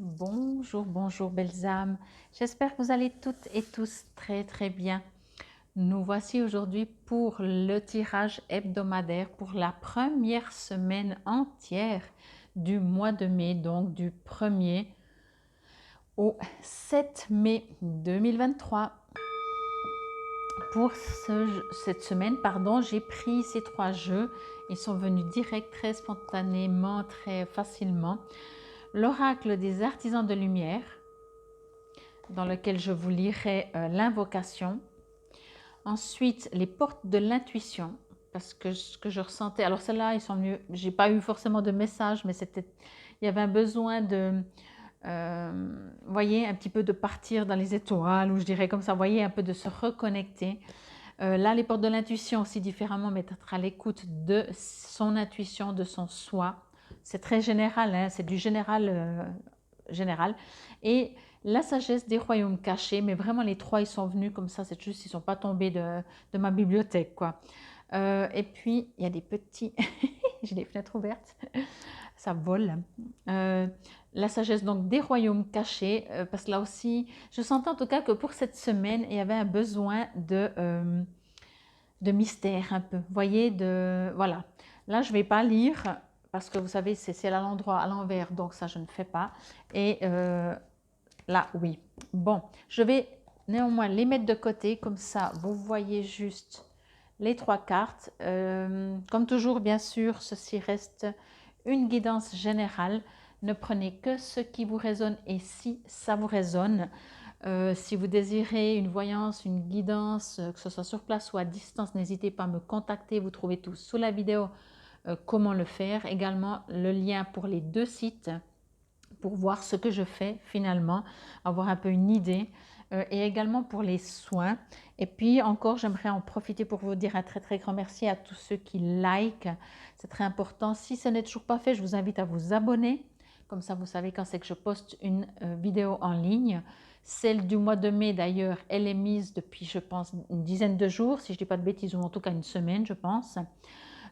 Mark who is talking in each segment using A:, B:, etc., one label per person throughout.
A: Bonjour, bonjour belles âmes. J'espère que vous allez toutes et tous très très bien. Nous voici aujourd'hui pour le tirage hebdomadaire pour la première semaine entière du mois de mai, donc du 1er au 7 mai 2023. Pour cette semaine, j'ai pris ces 3 jeux. Ils sont venus direct, très spontanément, très facilement. L'oracle des artisans de lumière, dans lequel je vous lirai l'invocation. Ensuite, les portes de l'intuition, parce que ce que je ressentais, alors celles-là, ils sont venus, j'ai pas eu forcément de message, mais il y avait un besoin de, voyez, un petit peu de partir dans les étoiles, ou je dirais comme ça, voyez, un peu de se reconnecter. Là, les portes de l'intuition aussi différemment, mais être à l'écoute de son intuition, de son soi. C'est très général, hein, c'est du général. Et la sagesse des royaumes cachés, mais vraiment les trois, ils sont venus comme ça, c'est juste, ils ne sont pas tombés de ma bibliothèque, quoi. Et puis, il y a des petits, j'ai les fenêtres ouvertes, ça vole. La sagesse donc des royaumes cachés, parce que là aussi, je sentais en tout cas que pour cette semaine, il y avait un besoin de mystère un peu, vous voyez, voilà. Là, je ne vais pas lire, parce que vous savez, c'est à l'endroit, à l'envers, donc ça, je ne fais pas. Et là, oui. Bon, je vais néanmoins les mettre de côté, comme ça, vous voyez juste les 3 cartes. Comme toujours, bien sûr, ceci reste une guidance générale. Ne prenez que ce qui vous résonne et si ça vous résonne. Si vous désirez une voyance, une guidance, que ce soit sur place ou à distance, n'hésitez pas à me contacter. Vous trouvez tout sous la vidéo, comment le faire. Également, le lien pour les 2 sites pour voir ce que je fais finalement, avoir un peu une idée. Et également pour les soins. Et puis encore, j'aimerais en profiter pour vous dire un très très grand merci à tous ceux qui like. C'est très important. Si ce n'est toujours pas fait, je vous invite à vous abonner. Comme ça, vous savez quand c'est que je poste une vidéo en ligne. Celle du mois de mai, d'ailleurs, elle est mise depuis, je pense, une dizaine de jours, si je ne dis pas de bêtises, ou en tout cas une semaine, je pense.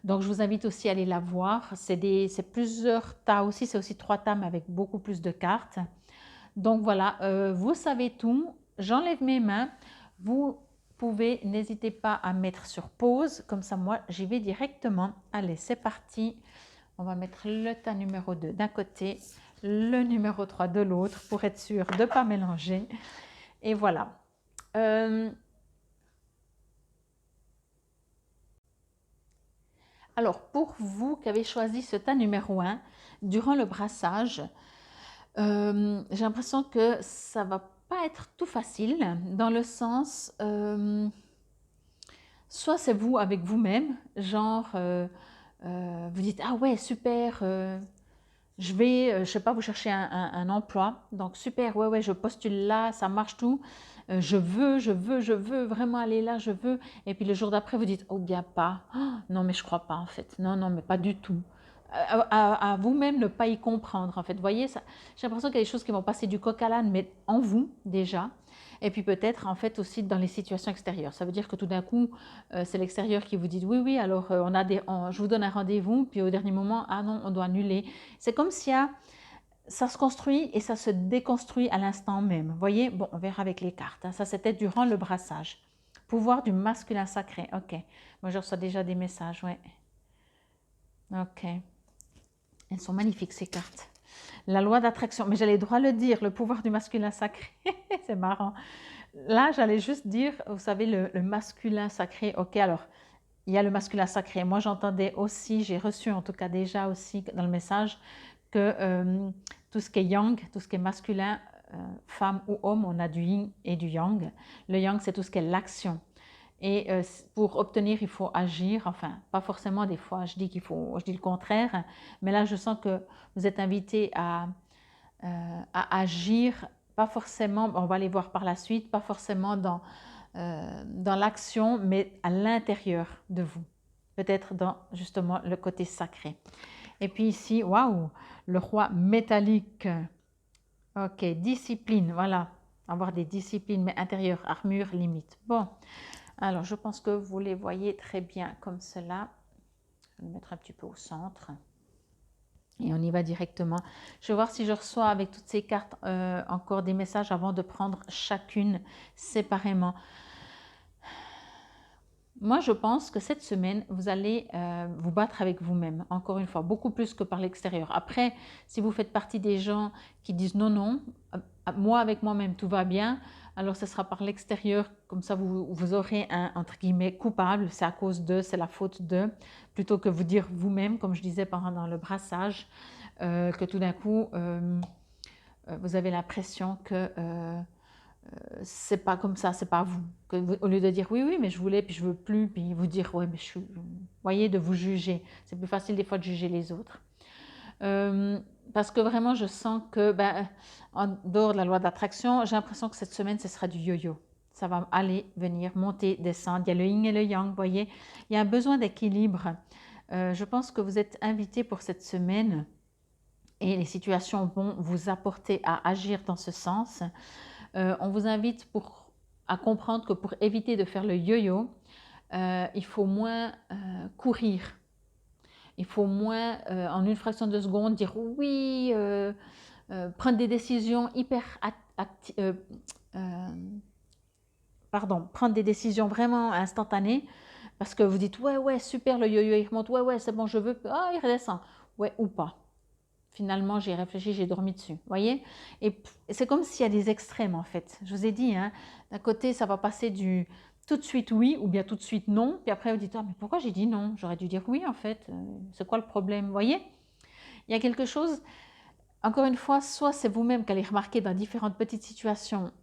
A: Donc, je vous invite aussi à aller la voir. C'est plusieurs tas aussi, c'est aussi 3 tas, mais avec beaucoup plus de cartes. Donc, voilà, vous savez tout. J'enlève mes mains. Vous pouvez, n'hésitez pas à mettre sur pause. Comme ça, moi, j'y vais directement. Allez, c'est parti. On va mettre le tas numéro 2 d'un côté, le numéro 3 de l'autre pour être sûr de ne pas mélanger. Et voilà. Alors, pour vous qui avez choisi ce tas numéro 1, durant le brassage, j'ai l'impression que ça va pas être tout facile, dans le sens, soit c'est vous avec vous-même, genre, vous dites, ah ouais, super, je sais pas, vous cherchez un emploi, donc super, ouais, ouais, je postule là, ça marche tout, je veux vraiment aller là, je veux. Et puis le jour d'après, vous dites, oh bien pas, oh, non mais je crois pas en fait, non, non, mais pas du tout. À vous-même ne pas y comprendre en fait, vous voyez, ça, j'ai l'impression qu'il y a des choses qui vont passer du coq à l'âne, mais en vous déjà. Et puis peut-être en fait aussi dans les situations extérieures. Ça veut dire que tout d'un coup, c'est l'extérieur qui vous dit oui, oui, alors je vous donne un rendez-vous, puis au dernier moment, ah non, on doit annuler. C'est comme si ça se construit et ça se déconstruit à l'instant même. Vous voyez, bon, on verra avec les cartes. Hein. Ça, c'était durant le brassage. Pouvoir du masculin sacré. Ok. Moi, je reçois déjà des messages. Ouais. Ok. Elles sont magnifiques, ces cartes. La loi d'attraction. Mais j'allais droit le dire, le pouvoir du masculin sacré. C'est marrant. Là, j'allais juste dire, vous savez, le masculin sacré. Ok, alors, il y a le masculin sacré. Moi, j'entendais aussi, j'ai reçu en tout cas déjà aussi dans le message que tout ce qui est yang, tout ce qui est masculin, femme ou homme, on a du yin et du yang. Le yang, c'est tout ce qui est l'action. Et pour obtenir, il faut agir. Enfin, pas forcément des fois, je dis le contraire. Mais là, je sens que vous êtes invité à agir, pas forcément, on va aller voir par la suite, pas forcément dans l'action, mais à l'intérieur de vous. Peut-être dans justement le côté sacré. Et puis ici, waouh, le roi métallique. Ok, discipline, voilà. Avoir des disciplines, mais intérieures, armure, limite. Bon, alors je pense que vous les voyez très bien comme cela. Je vais le mettre un petit peu au centre. Et on y va directement. Je vais voir si je reçois avec toutes ces cartes encore des messages avant de prendre chacune séparément. Moi, je pense que cette semaine, vous allez vous battre avec vous-même, encore une fois, beaucoup plus que par l'extérieur. Après, si vous faites partie des gens qui disent non, non, moi avec moi-même, tout va bien, alors ce sera par l'extérieur, comme ça vous aurez un, entre guillemets, coupable, c'est à cause de, c'est la faute de, plutôt que vous dire vous-même, comme je disais pendant le brassage, que tout d'un coup, vous avez l'impression que c'est pas comme ça, c'est pas vous. Au lieu de dire oui, oui, mais je voulais, puis je veux plus, puis vous dire ouais, mais je suis. Voyez, de vous juger. C'est plus facile des fois de juger les autres. Parce que vraiment, je sens que, en dehors de la loi d'attraction, j'ai l'impression que cette semaine, ce sera du yo-yo. Ça va aller, venir, monter, descendre. Il y a le yin et le yang, vous voyez. Il y a un besoin d'équilibre. Je pense que vous êtes invité pour cette semaine et les situations vont vous apporter à agir dans ce sens. On vous invite à comprendre que pour éviter de faire le yo-yo, il faut moins courir. Il faut moins, en une fraction de seconde, dire oui, prendre des décisions prendre des décisions vraiment instantanées, parce que vous dites ouais, ouais, super, le yo-yo il remonte, ouais, ouais, c'est bon, je veux, il redescend, ouais ou pas. Finalement, j'ai réfléchi, j'ai dormi dessus, voyez. Et c'est comme s'il y a des extrêmes, en fait. Je vous ai dit, hein, d'un côté, ça va passer du tout de suite oui, ou bien tout de suite non. Puis après, vous dites, ah, mais pourquoi j'ai dit non? J'aurais dû dire oui, en fait. C'est quoi le problème? Vous voyez? Il y a quelque chose, encore une fois, soit c'est vous-même qui allez remarquer dans différentes petites situations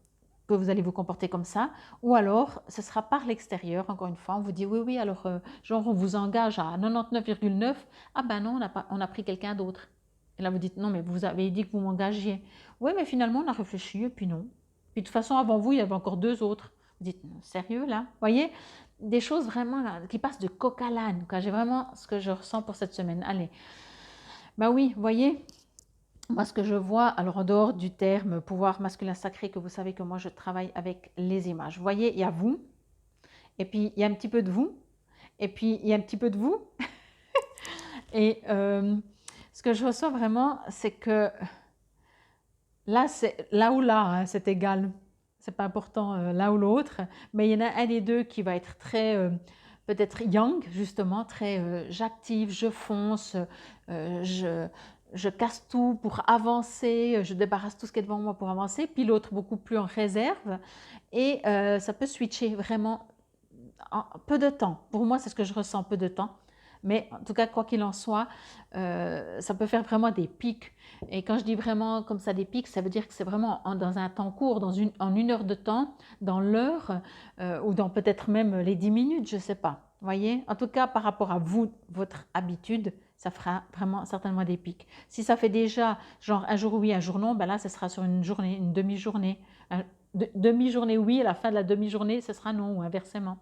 A: que vous allez vous comporter comme ça, ou alors ce sera par l'extérieur, encore une fois, on vous dit oui, oui, alors genre on vous engage à 99,9, ah ben non, on a pris quelqu'un d'autre. Et là vous dites non, mais vous avez dit que vous m'engagiez. Oui, mais finalement on a réfléchi et puis non. Puis de toute façon, avant vous, il y avait encore 2 autres. Vous dites, sérieux là? Vous voyez, des choses vraiment là, qui passent de coq à l'âne. J'ai vraiment ce que je ressens pour cette semaine. Allez, bah oui, vous voyez, moi, ce que je vois, alors en dehors du terme pouvoir masculin sacré, que vous savez que moi je travaille avec les images. Vous voyez, il y a vous, et puis il y a un petit peu de vous, et puis il y a un petit peu de vous. Et ce que je ressens vraiment, c'est que là, c'est là ou là, hein, c'est égal. C'est pas important l'un ou l'autre, mais il y en a un des deux qui va être très peut-être yang, justement, très j'active, je fonce, je casse tout pour avancer, je débarrasse tout ce qui est devant moi pour avancer, puis l'autre beaucoup plus en réserve, et ça peut switcher vraiment en peu de temps. Pour moi, c'est ce que je ressens, peu de temps. Mais en tout cas, quoi qu'il en soit, ça peut faire vraiment des pics. Et quand je dis vraiment comme ça des pics, ça veut dire que c'est vraiment dans un temps court, en 1 heure de temps, dans l'heure, ou dans peut-être même les 10 minutes, je ne sais pas. Voyez, en tout cas, par rapport à vous, votre habitude, ça fera vraiment certainement des pics. Si ça fait déjà genre un jour oui, un jour non, ben là, ce sera sur une journée, une demi-journée. Demi-journée oui, à la fin de la demi-journée, ce sera non, ou inversement.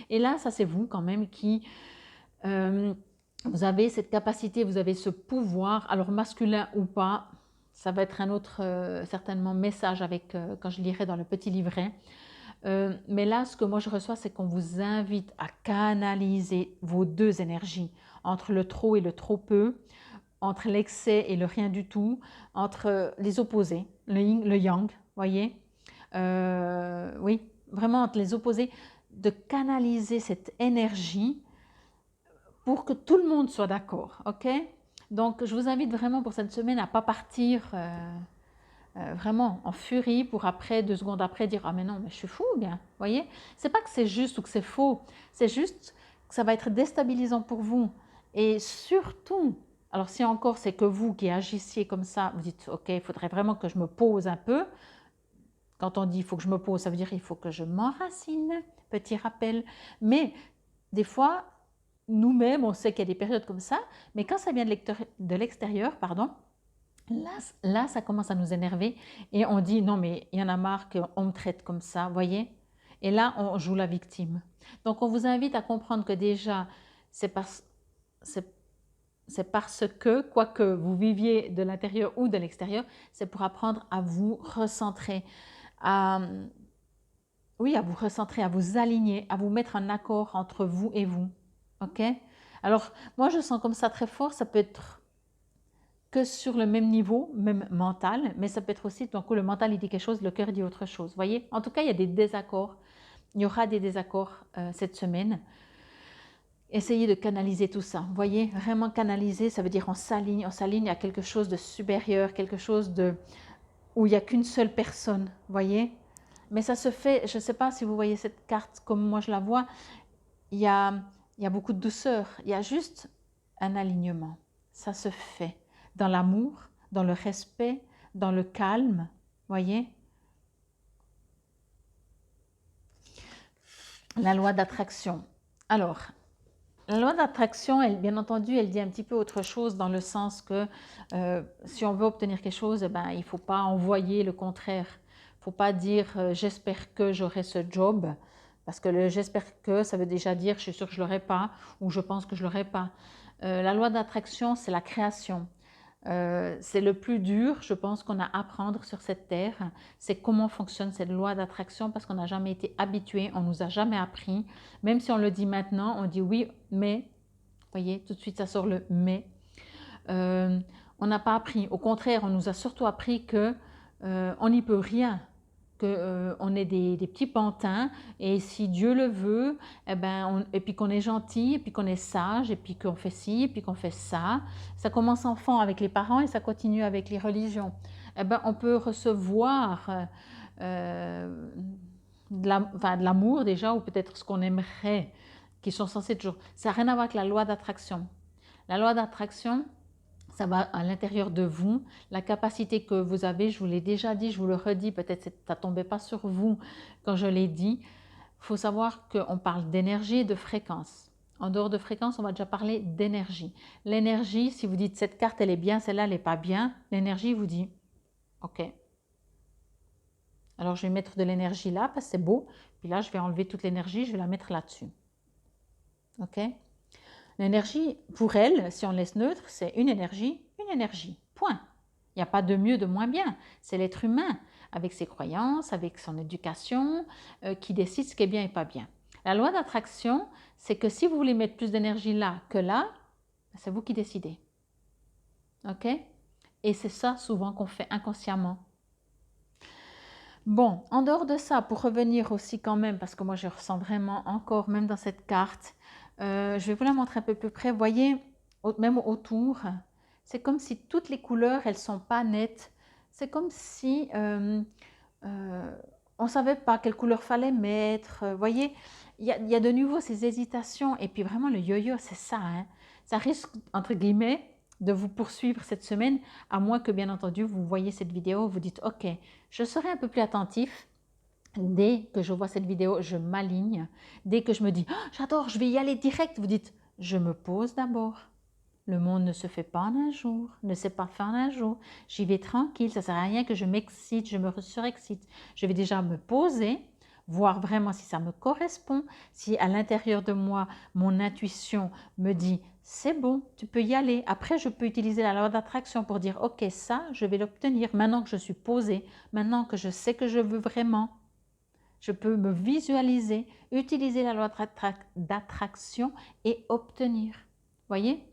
A: Et là, ça c'est vous quand même qui vous avez cette capacité, vous avez ce pouvoir, alors masculin ou pas, ça va être un autre certainement message avec quand je lirai dans le petit livret. Mais là, ce que moi je reçois, c'est qu'on vous invite à canaliser vos 2 énergies, entre le trop et le trop peu, entre l'excès et le rien du tout, entre les opposés, le yin, le yang, voyez. Oui, vraiment entre les opposés, de canaliser cette énergie pour que tout le monde soit d'accord, ok? Donc, je vous invite vraiment pour cette semaine à ne pas partir vraiment en furie pour après, 2 secondes après, dire « Ah mais non, mais je suis fou, bien !» Vous voyez? C'est pas que c'est juste ou que c'est faux, c'est juste que ça va être déstabilisant pour vous. Et surtout, alors si encore c'est que vous qui agissiez comme ça, vous dites « Ok, il faudrait vraiment que je me pose un peu », quand on dit il faut que je me pose, ça veut dire il faut que je m'enracine, petit rappel. Mais des fois, nous-mêmes, on sait qu'il y a des périodes comme ça, mais quand ça vient de l'extérieur, pardon, là, ça commence à nous énerver et on dit non, mais il y en a marre qu'on me traite comme ça, voyez? Et là, on joue la victime. Donc, on vous invite à comprendre que déjà, c'est parce que, quoi que vous viviez de l'intérieur ou de l'extérieur, c'est pour apprendre à vous recentrer, oui, à vous recentrer, à vous aligner, à vous mettre en accord entre vous et vous. Ok? Alors, moi, je sens comme ça très fort, ça peut être que sur le même niveau, même mental, mais ça peut être aussi, donc le mental il dit quelque chose, le cœur dit autre chose. Vous voyez, en tout cas, il y a des désaccords. Il y aura des désaccords cette semaine. Essayez de canaliser tout ça. Vous voyez, vraiment canaliser, ça veut dire on s'aligne à quelque chose de supérieur, quelque chose de où il n'y a qu'une seule personne. Vous voyez, mais ça se fait. Je ne sais pas si vous voyez cette carte comme moi je la vois. Il y a beaucoup de douceur. Il y a juste un alignement. Ça se fait dans l'amour, dans le respect, dans le calme. Voyez. La loi d'attraction. Alors, la loi d'attraction, elle, bien entendu, elle dit un petit peu autre chose dans le sens que si on veut obtenir quelque chose, il ne faut pas envoyer le contraire. Il ne faut pas dire j'espère que j'aurai ce job, parce que le j'espère que, ça veut déjà dire je suis sûre que je ne l'aurai pas ou je pense que je ne l'aurai pas. La loi d'attraction, c'est la création. C'est le plus dur, je pense, qu'on a à apprendre sur cette terre. C'est comment fonctionne cette loi d'attraction parce qu'on n'a jamais été habitué, on ne nous a jamais appris. Même si on le dit maintenant, on dit oui, mais, vous voyez, tout de suite ça sort le mais. On n'a pas appris. Au contraire, on nous a surtout appris que on n'y peut rien, qu'on est des petits pantins et si Dieu le veut, et puis qu'on est gentil, et puis qu'on est sage, et puis qu'on fait ci, et puis qu'on fait ça. Ça commence enfant avec les parents et ça continue avec les religions. On peut recevoir de l'amour déjà, ou peut-être ce qu'on aimerait, qui sont censés toujours... Ça n'a rien à voir avec la loi d'attraction. La loi d'attraction, ça va à l'intérieur de vous, la capacité que vous avez, je vous l'ai déjà dit, je vous le redis, peut-être que ça ne tombait pas sur vous quand je l'ai dit. Il faut savoir qu'on parle d'énergie et de fréquence. En dehors de fréquence, on va déjà parler d'énergie. L'énergie, si vous dites cette carte elle est bien, celle-là elle n'est pas bien, l'énergie vous dit ok. Alors je vais mettre de l'énergie là parce que c'est beau, puis là je vais enlever toute l'énergie, je vais la mettre là-dessus. Ok. L'énergie, pour elle, si on laisse neutre, c'est une énergie, point. Il n'y a pas de mieux, de moins bien. C'est l'être humain, avec ses croyances, avec son éducation, qui décide ce qui est bien et pas bien. La loi d'attraction, c'est que si vous voulez mettre plus d'énergie là que là, c'est vous qui décidez. Ok? Et c'est ça souvent qu'on fait inconsciemment. Bon, en dehors de ça, pour revenir aussi quand même, parce que moi je ressens vraiment encore, même dans cette carte, je vais vous la montrer un peu plus près. Vous voyez, même autour, c'est comme si toutes les couleurs, elles ne sont pas nettes. C'est comme si on ne savait pas quelle couleur fallait mettre. Vous voyez, il y a de nouveau ces hésitations. Et puis vraiment, le yo-yo, c'est ça. Hein. Ça risque, entre guillemets, de vous poursuivre cette semaine, à moins que, bien entendu, vous voyez cette vidéo, vous dites « Ok, je serai un peu plus attentif ». Dès que je vois cette vidéo, je m'aligne. Dès que je me dis oh, « J'adore, je vais y aller direct », vous dites « Je me pose d'abord ». Le monde ne se fait pas en un jour, ne s'est pas fait en un jour. J'y vais tranquille, ça ne sert à rien que je m'excite, je me surexcite. Je vais déjà me poser, voir vraiment si ça me correspond, si à l'intérieur de moi, mon intuition me dit « c'est bon, tu peux y aller ». Après, je peux utiliser la loi d'attraction pour dire « ok, ça, je vais l'obtenir maintenant que je suis posée, maintenant que je sais que je veux vraiment ». Je peux me visualiser, utiliser la loi d'attraction et obtenir. Voyez ?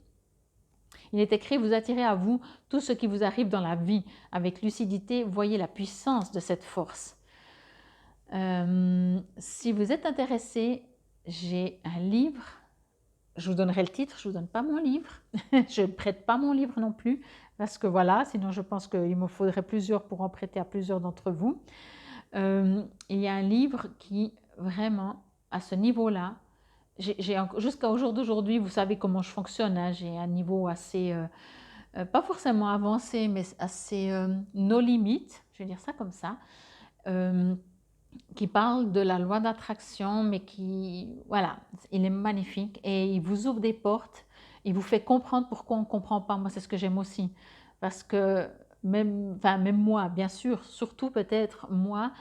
A: Il est écrit, vous attirez à vous tout ce qui vous arrive dans la vie. Avec lucidité, voyez la puissance de cette force. Si vous êtes intéressé, j'ai un livre. Je vous donnerai le titre, je ne vous donne pas mon livre. Je ne prête pas mon livre non plus. Parce que voilà, sinon je pense qu'il me faudrait plusieurs pour en prêter à plusieurs d'entre vous. Il y a un livre qui, vraiment, à ce niveau-là, jusqu'à au jour d'aujourd'hui, vous savez comment je fonctionne, hein, j'ai un niveau assez, pas forcément avancé, mais assez no limites, je vais dire ça comme ça, qui parle de la loi d'attraction, mais qui, voilà, il est magnifique et il vous ouvre des portes, il vous fait comprendre pourquoi on ne comprend pas. Moi, c'est ce que j'aime aussi, parce que même moi, bien sûr, surtout peut-être moi,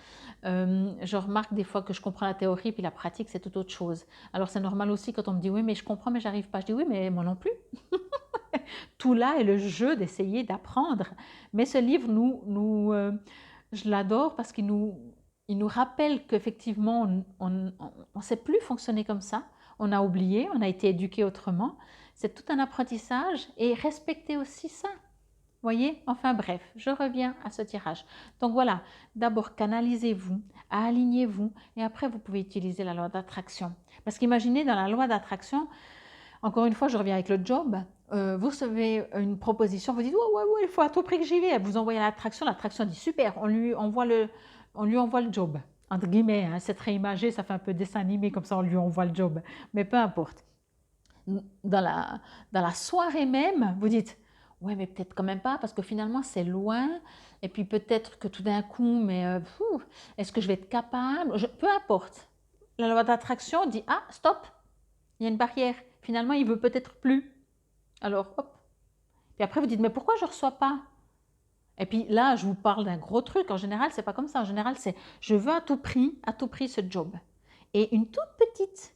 A: je remarque des fois que je comprends la théorie, puis la pratique, c'est tout autre chose. Alors c'est normal aussi quand on me dit « oui, mais je comprends, mais j'arrive pas ». Je dis « oui, mais moi non plus ». Tout là est le jeu d'essayer d'apprendre. Mais ce livre, je l'adore parce qu'il nous rappelle qu'effectivement, on ne sait plus fonctionner comme ça. On a oublié, on a été éduqué autrement. C'est tout un apprentissage et respecter aussi ça. Voyez? Enfin bref, je reviens à ce tirage. Donc voilà, d'abord canalisez-vous, alignez-vous et après vous pouvez utiliser la loi d'attraction. Parce qu'imaginez dans la loi d'attraction, encore une fois je reviens avec le job, vous recevez une proposition, vous dites ouais, il faut à tout prix que j'y vais. Vous envoyez l'attraction dit super, on lui envoie le job. Entre guillemets, hein, c'est très imagé, ça fait un peu dessin animé comme ça on lui envoie le job. Mais peu importe. Dans la soirée même, vous dites ouais mais peut-être quand même pas parce que finalement c'est loin et puis peut-être que tout d'un coup mais est-ce que je vais être capable, peu importe. La loi d'attraction dit ah stop, il y a une barrière, finalement il veut peut-être plus, alors hop, puis après vous dites mais pourquoi je ne reçois pas, et puis là je vous parle d'un gros truc, en général c'est pas comme ça, en général c'est je veux à tout prix ce job, et une toute petite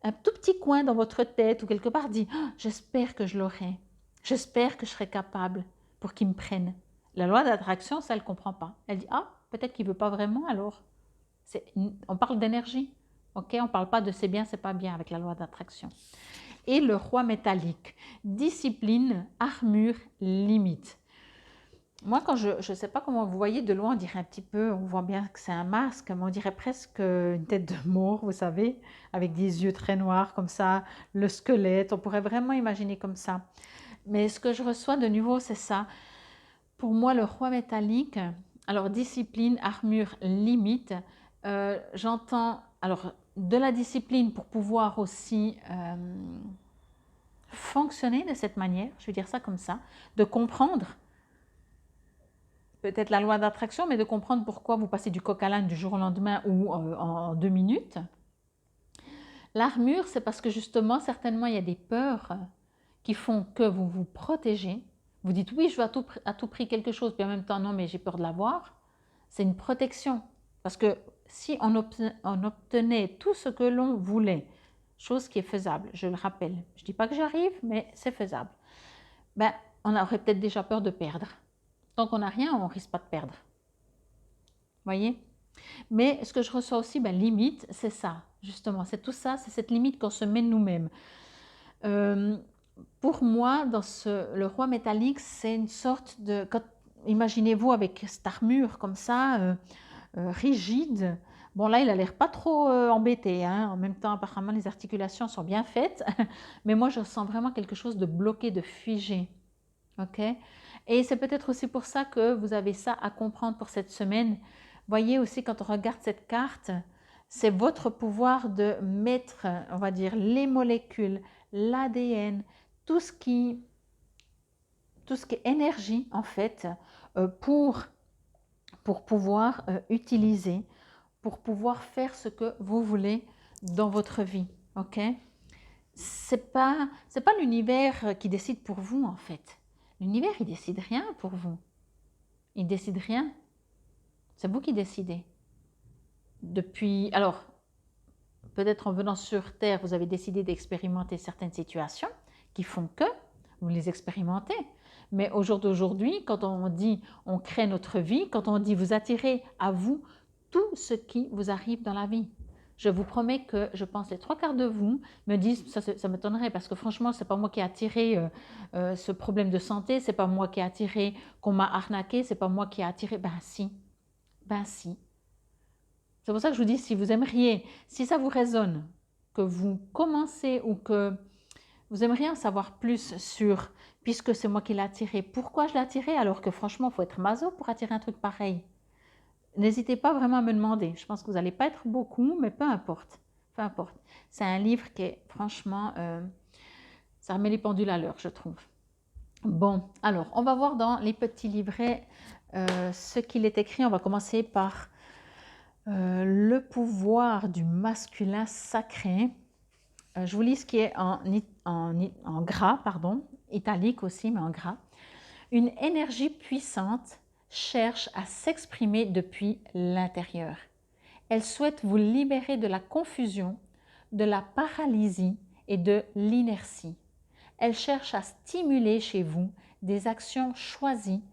A: un tout petit coin dans votre tête ou quelque part dit oh, j'espère que je l'aurai, j'espère que je serai capable pour qu'il me prenne. La loi d'attraction, ça, elle ne comprend pas. Elle dit ah, peut-être qu'il ne veut pas vraiment alors. On parle d'énergie, ok? On ne parle pas de c'est bien, c'est pas bien avec la loi d'attraction. Et le roi métallique, discipline, armure, limite. Moi, quand je ne sais pas comment vous voyez de loin, on dirait un petit peu, on voit bien que c'est un masque, mais on dirait presque une tête de mort, vous savez, avec des yeux très noirs comme ça, le squelette, on pourrait vraiment imaginer comme ça. Mais ce que je reçois de nouveau, c'est ça. Pour moi, le roi métallique, alors discipline, armure, limite, j'entends, alors de la discipline pour pouvoir aussi fonctionner de cette manière, je vais dire ça comme ça, de comprendre peut-être la loi d'attraction, mais de comprendre pourquoi vous passez du coq à l'âne du jour au lendemain ou en 2 minutes. L'armure, c'est parce que justement, certainement, il y a des peurs qui font que vous vous protégez. Vous dites oui, je veux à tout prix quelque chose, puis en même temps, non, mais j'ai peur de l'avoir. C'est une protection. Parce que si on obtenait tout ce que l'on voulait, chose qui est faisable, je le rappelle, je ne dis pas que j'arrive, mais c'est faisable, ben, on aurait peut-être déjà peur de perdre. Tant qu'on n'a rien, on ne risque pas de perdre. Voyez? Mais ce que je reçois aussi, ben, limite, c'est ça, justement, c'est tout ça, c'est cette limite qu'on se met nous-mêmes. Pour moi, dans le roi métallique, c'est une sorte de... Imaginez-vous avec cette armure comme ça, rigide. Bon, là, il a l'air pas trop embêté, hein. En même temps, apparemment, les articulations sont bien faites. Mais moi, je sens vraiment quelque chose de bloqué, de figé. Ok? Et c'est peut-être aussi pour ça que vous avez ça à comprendre pour cette semaine. Voyez aussi, quand on regarde cette carte, c'est votre pouvoir de mettre, on va dire, les molécules, l'ADN, tout ce qui est énergie, en fait, pour pouvoir utiliser, pour pouvoir faire ce que vous voulez dans votre vie. Ok? C'est pas l'univers qui décide pour vous, en fait. L'univers, il décide rien pour vous. Il décide rien. C'est vous qui décidez. Depuis, alors, peut-être en venant sur Terre, vous avez décidé d'expérimenter certaines situations qui font que vous les expérimentez. Mais au jour d'aujourd'hui, quand on dit on crée notre vie, quand on dit vous attirez à vous tout ce qui vous arrive dans la vie. Je vous promets que je pense les 3/4 de vous me disent, ça m'étonnerait parce que franchement, c'est pas moi qui ai attiré ce problème de santé, c'est pas moi qui ai attiré qu'on m'a arnaqué, c'est pas moi qui ai attiré. Ben si, ben si. C'est pour ça que je vous dis, si vous aimeriez, si ça vous résonne, que vous commencez ou que vous aimeriez en savoir plus sur, puisque c'est moi qui l'ai attiré, pourquoi je l'ai attiré alors que franchement, il faut être maso pour attirer un truc pareil. N'hésitez pas vraiment à me demander. Je pense que vous n'allez pas être beaucoup, mais peu importe. Peu importe. C'est un livre qui est franchement, ça remet les pendules à l'heure, je trouve. Bon, alors, on va voir dans les petits livrets ce qu'il est écrit. On va commencer par le pouvoir du masculin sacré. Je vous lis ce qui est en gras, pardon, italique aussi, mais en gras. Une énergie puissante cherche à s'exprimer depuis l'intérieur. Elle souhaite vous libérer de la confusion, de la paralysie et de l'inertie. Elle cherche à stimuler chez vous des actions choisies,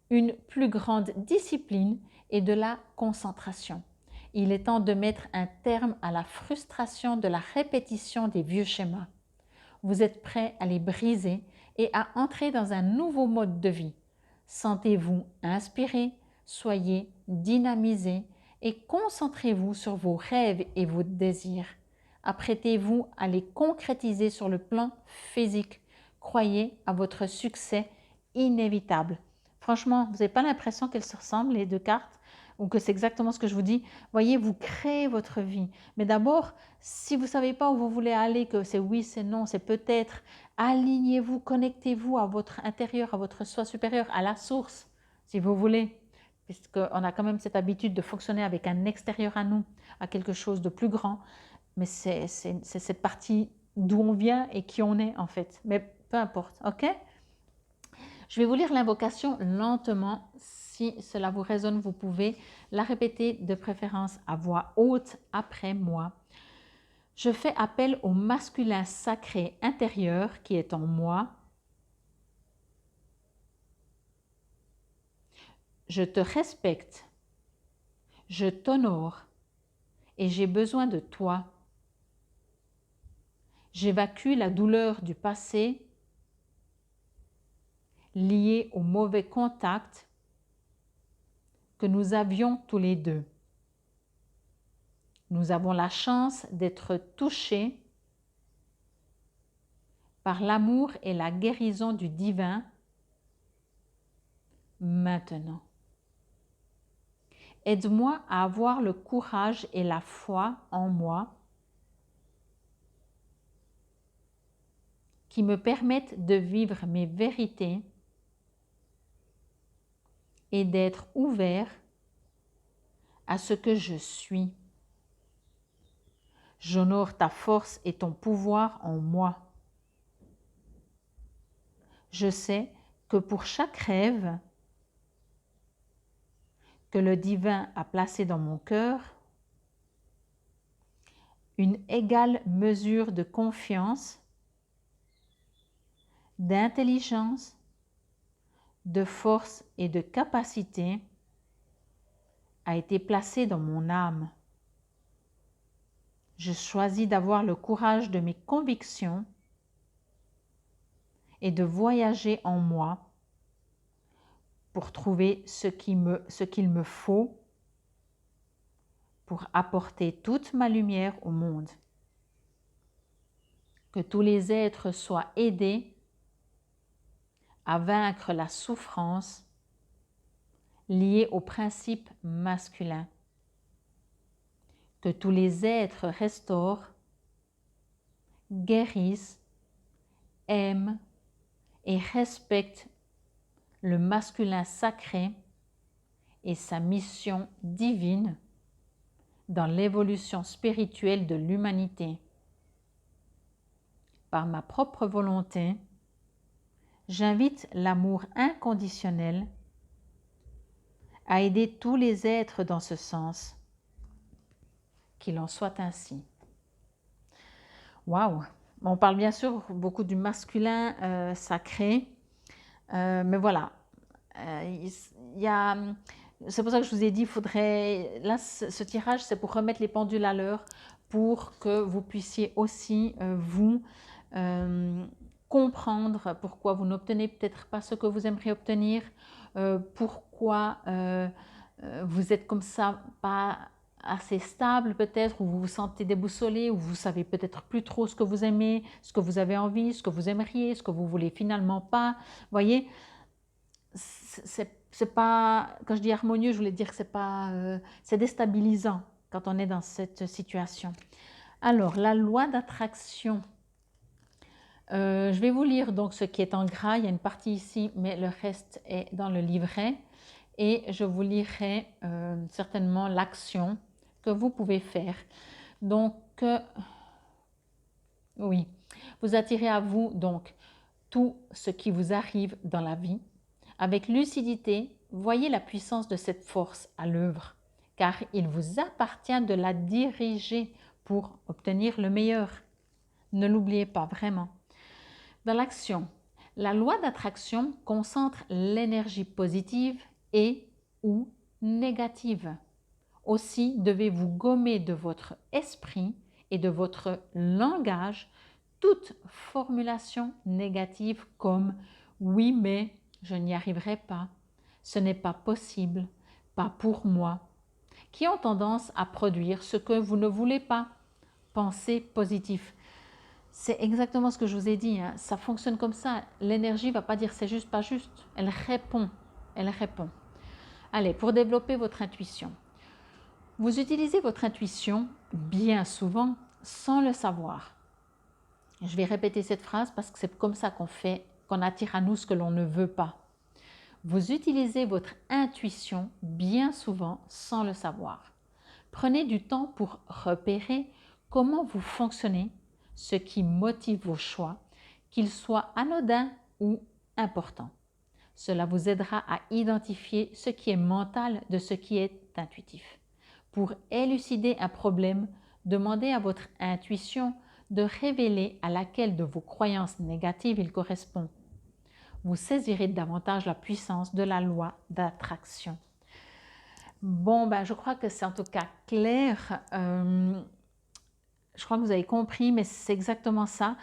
A: une plus grande discipline et de la concentration. Il est temps de mettre un terme à la frustration de la répétition des vieux schémas. Vous êtes prêt à les briser et à entrer dans un nouveau mode de vie. Sentez-vous inspiré, soyez dynamisé et concentrez-vous sur vos rêves et vos désirs. Apprêtez-vous à les concrétiser sur le plan physique. Croyez à votre succès inévitable. Franchement, vous n'avez pas l'impression qu'elles se ressemblent, les deux cartes, ou que c'est exactement ce que je vous dis. Voyez, vous créez votre vie. Mais d'abord, si vous ne savez pas où vous voulez aller, que c'est oui, c'est non, c'est peut-être, alignez-vous, connectez-vous à votre intérieur, à votre soi supérieur, à la source, si vous voulez. Puisqu'on a quand même cette habitude de fonctionner avec un extérieur à nous, à quelque chose de plus grand. Mais c'est cette partie d'où on vient et qui on est en fait. Mais peu importe, ok? Je vais vous lire l'invocation lentement. Si cela vous résonne, vous pouvez la répéter de préférence à voix haute après moi. Je fais appel au masculin sacré intérieur qui est en moi. Je te respecte, je t'honore et j'ai besoin de toi. J'évacue la douleur du passé liée au mauvais contact que nous avions tous les deux. Nous avons la chance d'être touchés par l'amour et la guérison du divin maintenant. Aide-moi à avoir le courage et la foi en moi qui me permettent de vivre mes vérités et d'être ouvert à ce que je suis. J'honore ta force et ton pouvoir en moi. Je sais que pour chaque rêve que le divin a placé dans mon cœur, une égale mesure de confiance, d'intelligence, de force et de capacité a été placée dans mon âme. Je choisis d'avoir le courage de mes convictions et de voyager en moi pour trouver ce qu'il me faut pour apporter toute ma lumière au monde. Que tous les êtres soient aidés à vaincre la souffrance liée au principe masculin. Que tous les êtres restaurent, guérissent, aiment et respectent le masculin sacré et sa mission divine dans l'évolution spirituelle de l'humanité. Par ma propre volonté, j'invite l'amour inconditionnel à aider tous les êtres dans ce sens. Qu'il en soit ainsi. Waouh! On parle bien sûr beaucoup du masculin sacré, mais voilà. C'est pour ça que je vous ai dit, là, ce tirage, c'est pour remettre les pendules à l'heure, pour que vous puissiez aussi, vous, comprendre pourquoi vous n'obtenez peut-être pas ce que vous aimeriez obtenir, pourquoi vous êtes comme ça, pas assez stable peut-être, ou vous vous sentez déboussolé, ou vous savez peut-être plus trop ce que vous aimez, ce que vous avez envie, ce que vous aimeriez, ce que vous voulez finalement pas. Vous voyez, c'est pas, quand je dis harmonieux, je voulais dire que c'est pas, c'est déstabilisant quand on est dans cette situation. Alors, la loi d'attraction. Je vais vous lire donc ce qui est en gras, il y a une partie ici, mais le reste est dans le livret. Et je vous lirai certainement l'action que vous pouvez faire. Donc, oui, vous attirez à vous donc tout ce qui vous arrive dans la vie. Avec lucidité, voyez la puissance de cette force à l'œuvre, car il vous appartient de la diriger pour obtenir le meilleur. Ne l'oubliez pas vraiment. Dans l'action, la loi d'attraction concentre l'énergie positive et ou négative. Aussi devez-vous gommer de votre esprit et de votre langage toute formulation négative comme « oui mais je n'y arriverai pas » ce n'est pas possible, pas pour moi, qui ont tendance à produire ce que vous ne voulez pas. Pensez positif. C'est exactement ce que je vous ai dit, hein. Ça fonctionne comme ça. L'énergie ne va pas dire c'est juste, pas juste. Elle répond. Elle répond. Allez, pour développer votre intuition. Vous utilisez votre intuition bien souvent sans le savoir. Je vais répéter cette phrase parce que c'est comme ça qu'on attire à nous ce que l'on ne veut pas. Vous utilisez votre intuition bien souvent sans le savoir. Prenez du temps pour repérer comment vous fonctionnez, ce qui motive vos choix, qu'ils soient anodins ou importants. Cela vous aidera à identifier ce qui est mental de ce qui est intuitif. Pour élucider un problème, demandez à votre intuition de révéler à laquelle de vos croyances négatives il correspond. Vous saisirez davantage la puissance de la loi d'attraction. Bon, je crois que c'est en tout cas clair. Je crois que vous avez compris, mais c'est exactement ça.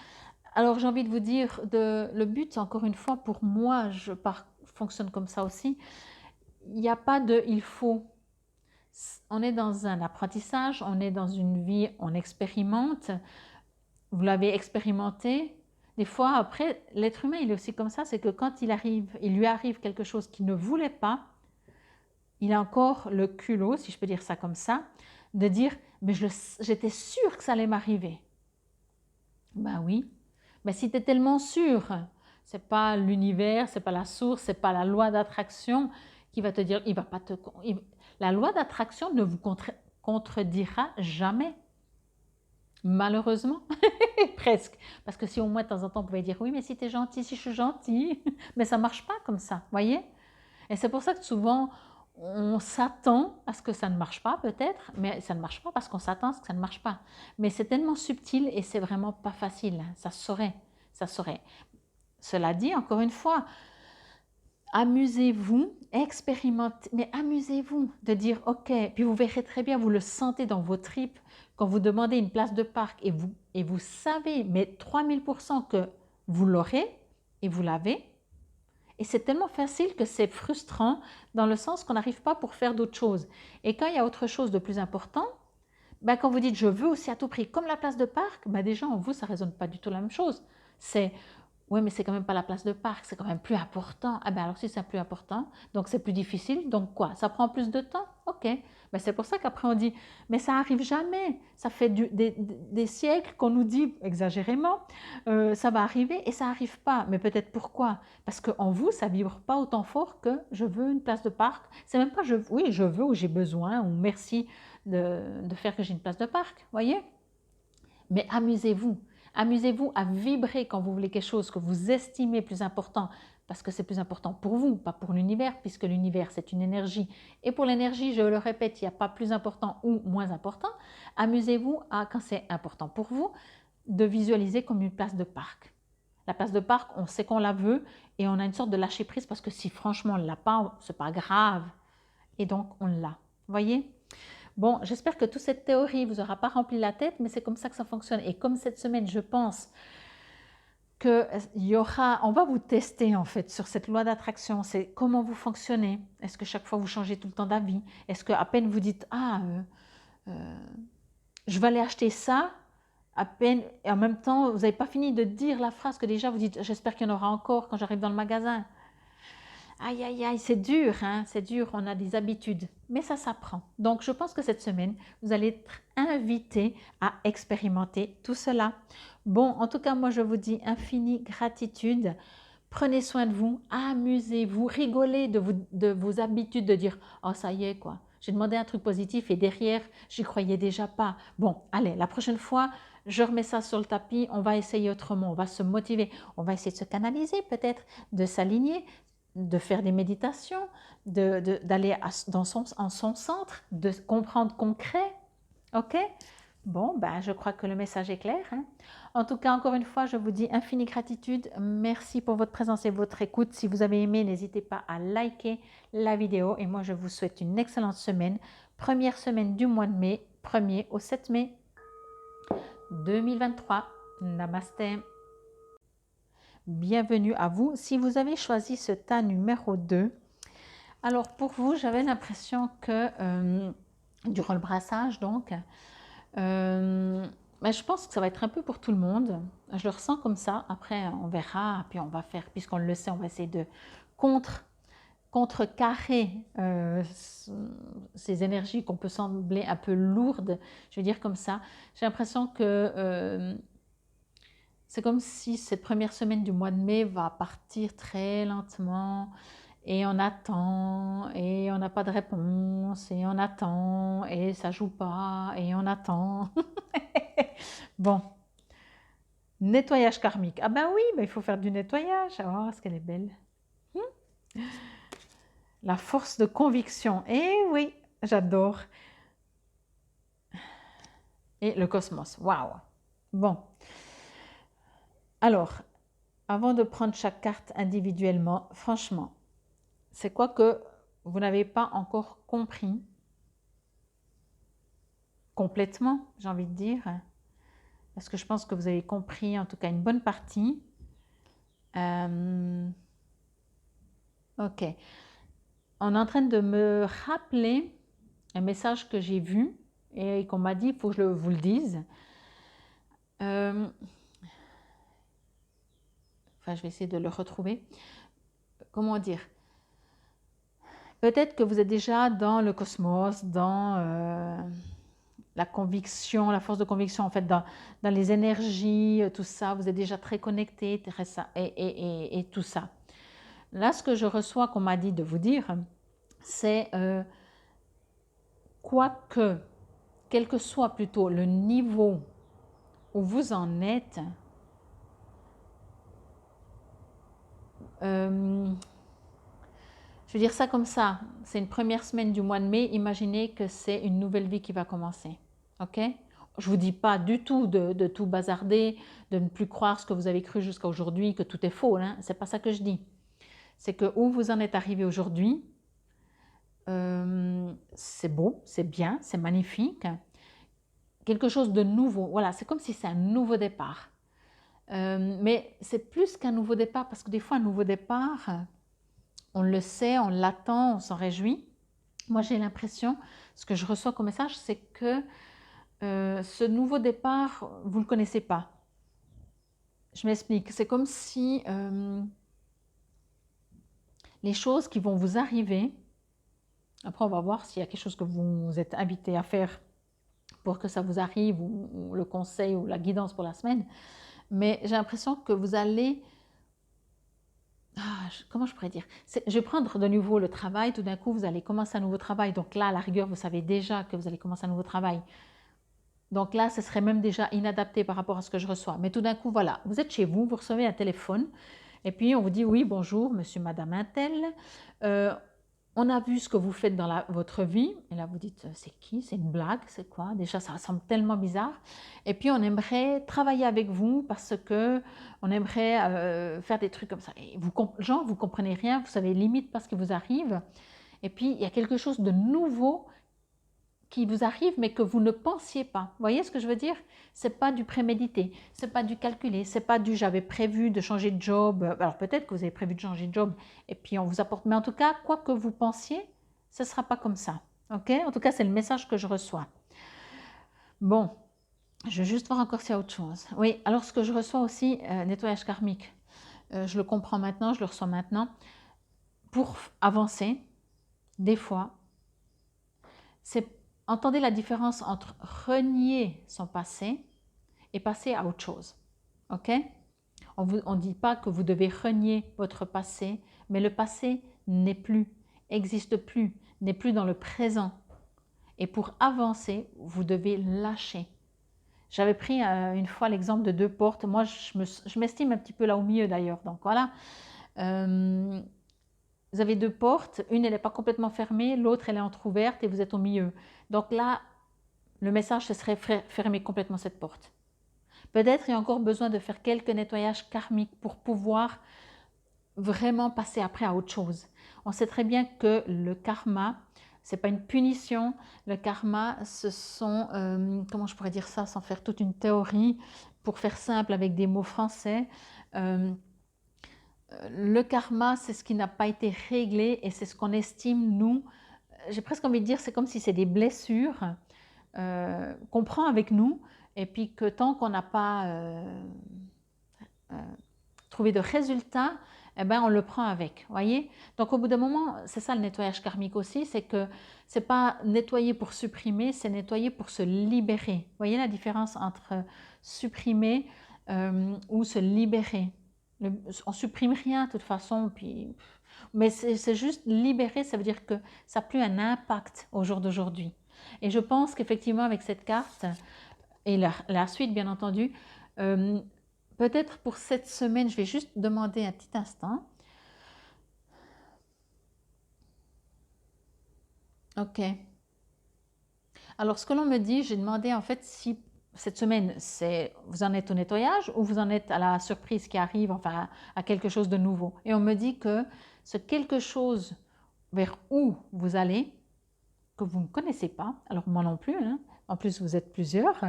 A: Alors, j'ai envie de vous dire, le but, encore une fois, pour moi, je fonctionne comme ça aussi. Il n'y a pas de « il faut ». On est dans un apprentissage, on est dans une vie, on expérimente. Vous l'avez expérimenté. Des fois, après, l'être humain, il est aussi comme ça, c'est que quand il lui arrive quelque chose qu'il ne voulait pas, il a encore le culot, si je peux dire ça comme ça, de dire « mais j'étais sûre que ça allait m'arriver ». Ben oui, mais si tu es tellement sûr, c'est pas l'univers, c'est pas la source, c'est pas la loi d'attraction qui va te dire, la loi d'attraction ne vous contredira jamais. Malheureusement, presque. Parce que si au moins de temps en temps on pouvait dire oui, mais si tu es gentil, si je suis gentil, mais ça ne marche pas comme ça, voyez? Et c'est pour ça que souvent on s'attend à ce que ça ne marche pas peut-être, mais ça ne marche pas parce qu'on s'attend à ce que ça ne marche pas. Mais c'est tellement subtil et c'est vraiment pas facile, hein. Ça saurait. Cela dit, encore une fois, amusez-vous, expérimentez, mais amusez-vous de dire ok, puis vous verrez très bien, vous le sentez dans vos tripes quand vous demandez une place de parc et vous savez, mais 3000% que vous l'aurez et vous l'avez. Et c'est tellement facile que c'est frustrant dans le sens qu'on n'arrive pas pour faire d'autres choses. Et quand il y a autre chose de plus important, quand vous dites je veux aussi à tout prix, comme la place de parc, déjà en vous ça ne résonne pas du tout la même chose. C'est oui, mais c'est quand même pas la place de parc, c'est quand même plus important. Ah alors si c'est plus important, donc c'est plus difficile, donc quoi? Ça prend plus de temps? Ok. C'est pour ça qu'après on dit, mais ça arrive jamais. Ça fait des siècles qu'on nous dit, exagérément, ça va arriver et ça n'arrive pas. Mais peut-être pourquoi? Parce qu'en vous, ça vibre pas autant fort que je veux une place de parc. C'est même pas oui, je veux ou j'ai besoin ou merci de faire que j'ai une place de parc, voyez? Mais amusez-vous. Amusez-vous à vibrer quand vous voulez quelque chose que vous estimez plus important, parce que c'est plus important pour vous, pas pour l'univers, puisque l'univers c'est une énergie. Et pour l'énergie, je le répète, il n'y a pas plus important ou moins important. Amusez-vous à, quand c'est important pour vous, de visualiser comme une place de parc. La place de parc, on sait qu'on la veut et on a une sorte de lâcher prise parce que si franchement on ne l'a pas, c'est pas grave. Et donc on l'a. Voyez ? Bon, j'espère que toute cette théorie ne vous aura pas rempli la tête, mais c'est comme ça que ça fonctionne. Et comme cette semaine, je pense on va vous tester en fait sur cette loi d'attraction, c'est comment vous fonctionnez. Est-ce que chaque fois vous changez tout le temps d'avis? Est-ce qu'à peine vous dites, je vais aller acheter ça, à peine, et en même temps, vous n'avez pas fini de dire la phrase que déjà vous dites, j'espère qu'il y en aura encore quand j'arrive dans le magasin. Aïe, aïe, aïe, c'est dur, hein, c'est dur, on a des habitudes, mais ça s'apprend. Donc, je pense que cette semaine, vous allez être invités à expérimenter tout cela. Bon, en tout cas, moi, je vous dis infinie gratitude. Prenez soin de vous, amusez-vous, rigolez de vos habitudes de dire « Oh, ça y est, quoi, j'ai demandé un truc positif et derrière, j'y croyais déjà pas. » Bon, allez, la prochaine fois, je remets ça sur le tapis, on va essayer autrement, on va se motiver, on va essayer de se canaliser peut-être, de s'aligner, de faire des méditations, d'aller en son centre, de comprendre concret. Ok? Bon, je crois que le message est clair, hein? En tout cas, encore une fois, je vous dis infinie gratitude. Merci pour votre présence et votre écoute. Si vous avez aimé, n'hésitez pas à liker la vidéo. Et moi, je vous souhaite une excellente semaine. Première semaine du mois de mai, 1er au 7 mai 2023. Namasté. Bienvenue à vous. Si vous avez choisi ce tas numéro 2, Alors pour vous, j'avais l'impression que durant le brassage, donc, ben, je pense que ça va être un peu pour tout le monde. Je le ressens comme ça. Après, on verra. Puis on va faire, puisqu'on le sait, on va essayer de contrecarrer ces énergies qu'on peut sembler un peu lourdes. Je veux dire comme ça. J'ai l'impression que c'est comme si cette première semaine du mois de mai va partir très lentement et on attend et on n'a pas de réponse et on attend et ça joue pas et on attend. Bon, nettoyage karmique. Ah ben oui, ben il faut faire du nettoyage. Oh, est-ce qu'elle est belle. La force de conviction. Eh oui, j'adore. Et le cosmos. Waouh. Bon. Alors, avant de prendre chaque carte individuellement, franchement, c'est quoi que vous n'avez pas encore compris complètement, j'ai envie de dire, parce que je pense que vous avez compris en tout cas une bonne partie. Ok. On est en train de me rappeler un message que j'ai vu et qu'on m'a dit, il faut que je vous le dise. Enfin, je vais essayer de le retrouver. Comment dire? Peut-être que vous êtes déjà dans le cosmos, dans la conviction, la force de conviction, en fait, dans les énergies, tout ça. Vous êtes déjà très connecté et tout ça. Là, ce que je reçois qu'on m'a dit de vous dire, c'est quoique, quel que soit plutôt le niveau où vous en êtes, je veux dire ça comme ça, c'est une première semaine du mois de mai, imaginez que c'est une nouvelle vie qui va commencer, ok? Je ne vous dis pas du tout de tout bazarder, de ne plus croire ce que vous avez cru jusqu'à aujourd'hui, que tout est faux, hein? C'est pas ça que je dis. C'est que où vous en êtes arrivé aujourd'hui, c'est beau, c'est bien, c'est magnifique, quelque chose de nouveau, voilà, c'est comme si c'est un nouveau départ. Mais c'est plus qu'un nouveau départ, parce que des fois un nouveau départ, on le sait, on l'attend, on s'en réjouit. Moi, j'ai l'impression, ce que je reçois comme message, c'est que ce nouveau départ, vous ne le connaissez pas. Je m'explique. C'est comme si les choses qui vont vous arriver, après on va voir s'il y a quelque chose que vous êtes invité à faire pour que ça vous arrive, ou le conseil ou la guidance pour la semaine, mais j'ai l'impression que vous allez... comment je pourrais dire? Je vais prendre de nouveau le travail, tout d'un coup vous allez commencer un nouveau travail, donc là à la rigueur vous savez déjà que vous allez commencer un nouveau travail, donc là ce serait même déjà inadapté par rapport à ce que je reçois, mais tout d'un coup voilà, vous êtes chez vous, vous recevez un téléphone et puis on vous dit oui bonjour monsieur madame Intel, on a vu ce que vous faites dans votre vie, et là vous dites c'est qui, c'est une blague, c'est quoi, déjà ça semble tellement bizarre, et puis on aimerait travailler avec vous parce que on aimerait faire des trucs comme ça, et vous comprenez rien, vous savez limite pas ce qui vous arrive, et puis il y a quelque chose de nouveau qui vous arrive mais que vous ne pensiez pas. Vous voyez ce que je veux dire? C'est pas du prémédité, c'est pas du calculé, c'est pas du j'avais prévu de changer de job. Alors peut-être que vous avez prévu de changer de job et puis on vous apporte, mais en tout cas, quoi que vous pensiez, ce ne sera pas comme ça. Ok? En tout cas, c'est le message que je reçois. Bon, je vais juste voir encore s'il y a autre chose. Oui, alors ce que je reçois aussi, nettoyage karmique. Je le comprends maintenant, je le reçois maintenant. Pour avancer, des fois, c'est entendez la différence entre renier son passé et passer à autre chose. Ok? On ne dit pas que vous devez renier votre passé, mais le passé n'est plus, n'existe plus, n'est plus dans le présent. Et pour avancer, vous devez lâcher. J'avais pris une fois l'exemple de deux portes. Moi, je m'estime un petit peu là au milieu d'ailleurs. Donc voilà. Vous avez deux portes. Une, elle n'est pas complètement fermée. L'autre, elle est entrouverte et vous êtes au milieu. Donc là, le message, ce serait fermer complètement cette porte. Peut-être il y a encore besoin de faire quelques nettoyages karmiques pour pouvoir vraiment passer après à autre chose. On sait très bien que le karma, ce n'est pas une punition. Le karma, ce sont, comment je pourrais dire ça sans faire toute une théorie, pour faire simple avec des mots français, Le karma, c'est ce qui n'a pas été réglé et c'est ce qu'on estime, nous, j'ai presque envie de dire, c'est comme si c'est des blessures qu'on prend avec nous et puis que tant qu'on n'a pas euh, trouvé de résultat, eh ben, on le prend avec, voyez. Donc au bout d'un moment, c'est ça le nettoyage karmique aussi, c'est que c'est pas nettoyer pour supprimer, c'est nettoyer pour se libérer. Vous voyez la différence entre supprimer ou se libérer. On supprime rien de toute façon, puis, mais c'est juste libérer, ça veut dire que ça n'a plus un impact au jour d'aujourd'hui. Et je pense qu'effectivement avec cette carte, et la suite bien entendu, peut-être pour cette semaine, je vais juste demander un petit instant. Ok. Alors ce que l'on me dit, j'ai demandé en fait si cette semaine, vous en êtes au nettoyage ou vous en êtes à la surprise qui arrive, enfin à quelque chose de nouveau. Et on me dit que ce quelque chose vers où vous allez, que vous ne connaissez pas, alors moi non plus, hein, en plus vous êtes plusieurs,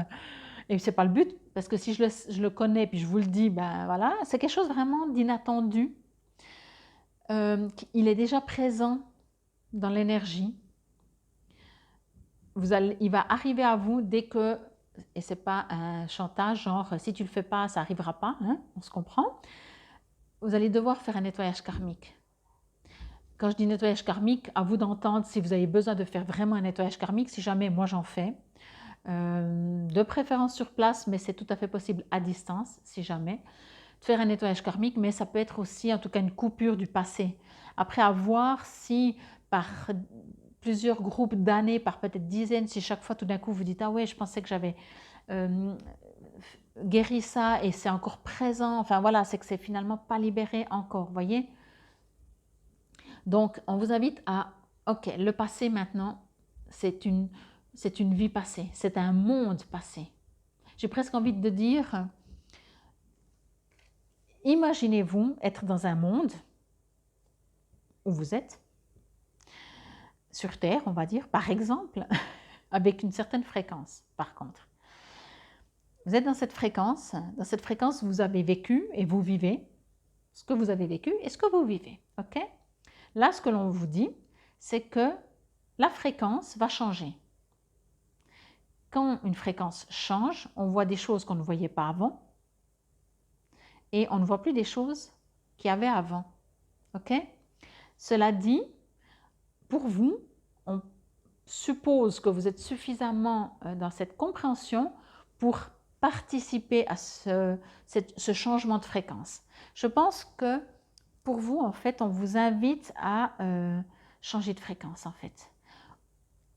A: et ce n'est pas le but, parce que si je le connais puis je vous le dis, ben voilà, c'est quelque chose vraiment d'inattendu. Il est déjà présent dans l'énergie. Il va arriver à vous dès que, et ce n'est pas un chantage, genre si tu ne le fais pas, ça n'arrivera pas, hein, on se comprend. Vous allez devoir faire un nettoyage karmique. Quand je dis nettoyage karmique, à vous d'entendre si vous avez besoin de faire vraiment un nettoyage karmique, si jamais moi j'en fais. De préférence sur place, mais c'est tout à fait possible à distance, si jamais, de faire un nettoyage karmique, mais ça peut être aussi en tout cas une coupure du passé. Après, à voir si par plusieurs groupes d'années, par peut-être dizaines, si chaque fois tout d'un coup vous dites « Ah ouais, je pensais que j'avais guéri ça et c'est encore présent », enfin voilà, c'est que c'est finalement pas libéré encore, vous voyez. Donc, on vous invite à, ok, le passé maintenant, c'est une vie passée, c'est un monde passé. J'ai presque envie de dire, imaginez-vous être dans un monde où vous êtes, sur Terre, on va dire, par exemple, avec une certaine fréquence, par contre. Vous êtes dans cette fréquence, vous avez vécu et vous vivez ce que vous avez vécu et ce que vous vivez, ok? Là, ce que l'on vous dit, c'est que la fréquence va changer. Quand une fréquence change, on voit des choses qu'on ne voyait pas avant et on ne voit plus des choses qu'il y avait avant. Ok? Cela dit, pour vous, on suppose que vous êtes suffisamment dans cette compréhension pour participer à ce changement de fréquence. Je pense que pour vous, en fait, on vous invite à changer de fréquence, en fait.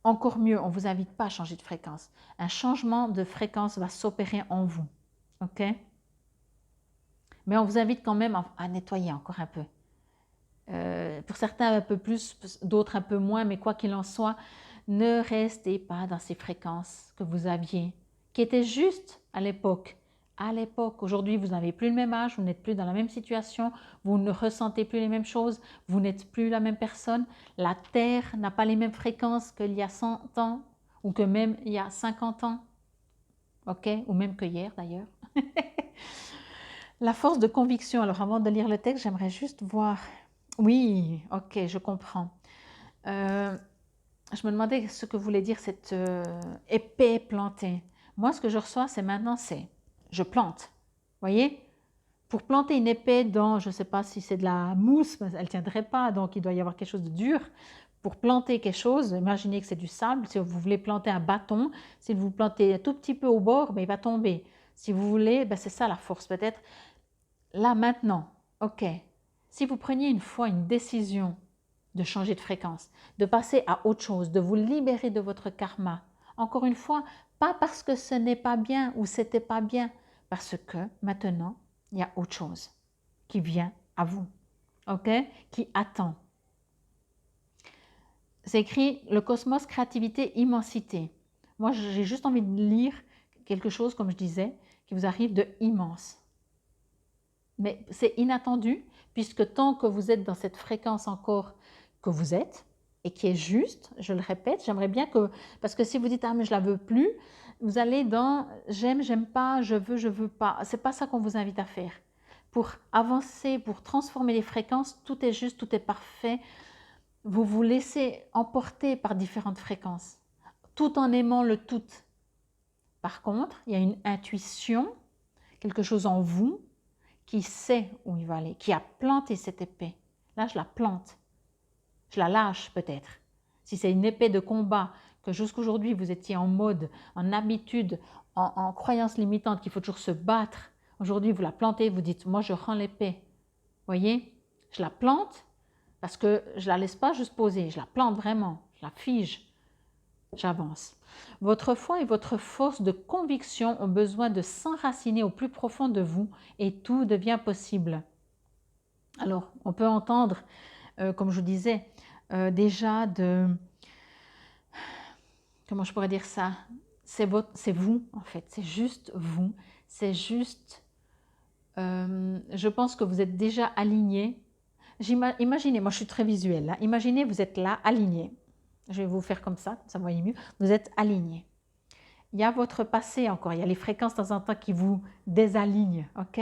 A: Encore mieux, on ne vous invite pas à changer de fréquence. Un changement de fréquence va s'opérer en vous. Ok? Mais on vous invite quand même à nettoyer encore un peu. Pour certains un peu plus, d'autres un peu moins, mais quoi qu'il en soit, ne restez pas dans ces fréquences que vous aviez, qui étaient justes à l'époque. À l'époque, aujourd'hui, vous n'avez plus le même âge, vous n'êtes plus dans la même situation, vous ne ressentez plus les mêmes choses, vous n'êtes plus la même personne. La Terre n'a pas les mêmes fréquences qu'il y a 100 ans ou que même il y a 50 ans. Ok? Ou même que hier d'ailleurs. La force de conviction. Alors avant de lire le texte, j'aimerais juste voir. Oui, ok, je comprends. Je me demandais ce que voulait dire cette épée plantée. Moi, ce que je reçois, c'est maintenant, c'est je plante. Voyez? Pour planter une épée dans, je ne sais pas si c'est de la mousse, elle ne tiendrait pas, donc il doit y avoir quelque chose de dur. Pour planter quelque chose, imaginez que c'est du sable. Si vous voulez planter un bâton, si vous plantez un tout petit peu au bord, ben, il va tomber. Si vous voulez, ben, c'est ça la force peut-être. Là, maintenant, ok. Si vous preniez une fois une décision de changer de fréquence, de passer à autre chose, de vous libérer de votre karma, encore une fois, pas parce que ce n'est pas bien ou c'était pas bien, parce que maintenant, il y a autre chose qui vient à vous, ok, qui attend. C'est écrit le cosmos, créativité, immensité. Moi, j'ai juste envie de lire quelque chose, comme je disais, qui vous arrive de immense. Mais c'est inattendu, puisque tant que vous êtes dans cette fréquence encore que vous êtes, et qui est juste, je le répète, j'aimerais bien que, parce que si vous dites « Ah, mais je ne la veux plus », vous allez dans « J'aime, j'aime pas, je veux pas ». Ce n'est pas ça qu'on vous invite à faire. pour avancer, pour transformer les fréquences, tout est juste, tout est parfait. Vous vous laissez emporter par différentes fréquences, tout en aimant le tout. Par contre, il y a une intuition, quelque chose en vous qui sait où il va aller, qui a planté cette épée. Là, je la plante, je la lâche peut-être. Si c'est une épée de combat, que jusqu'aujourd'hui vous étiez en mode, en habitude, en croyance limitante qu'il faut toujours se battre, aujourd'hui vous la plantez, vous dites, moi je rends l'épée. Voyez, je la plante parce que je ne la laisse pas juste poser, je la plante vraiment, je la fige, j'avance. Votre foi et votre force de conviction ont besoin de s'enraciner au plus profond de vous et tout devient possible. Alors, on peut entendre, comme je vous disais, déjà comment je pourrais dire ça? C'est vous en fait, c'est juste vous, c'est juste, je pense que vous êtes déjà aligné. Imaginez, moi je suis très visuelle, hein. Imaginez vous êtes là, aligné. Je vais vous faire comme ça vous voyez mieux. Vous êtes aligné. Il y a votre passé encore, il y a les fréquences de temps en temps qui vous désalignent, ok?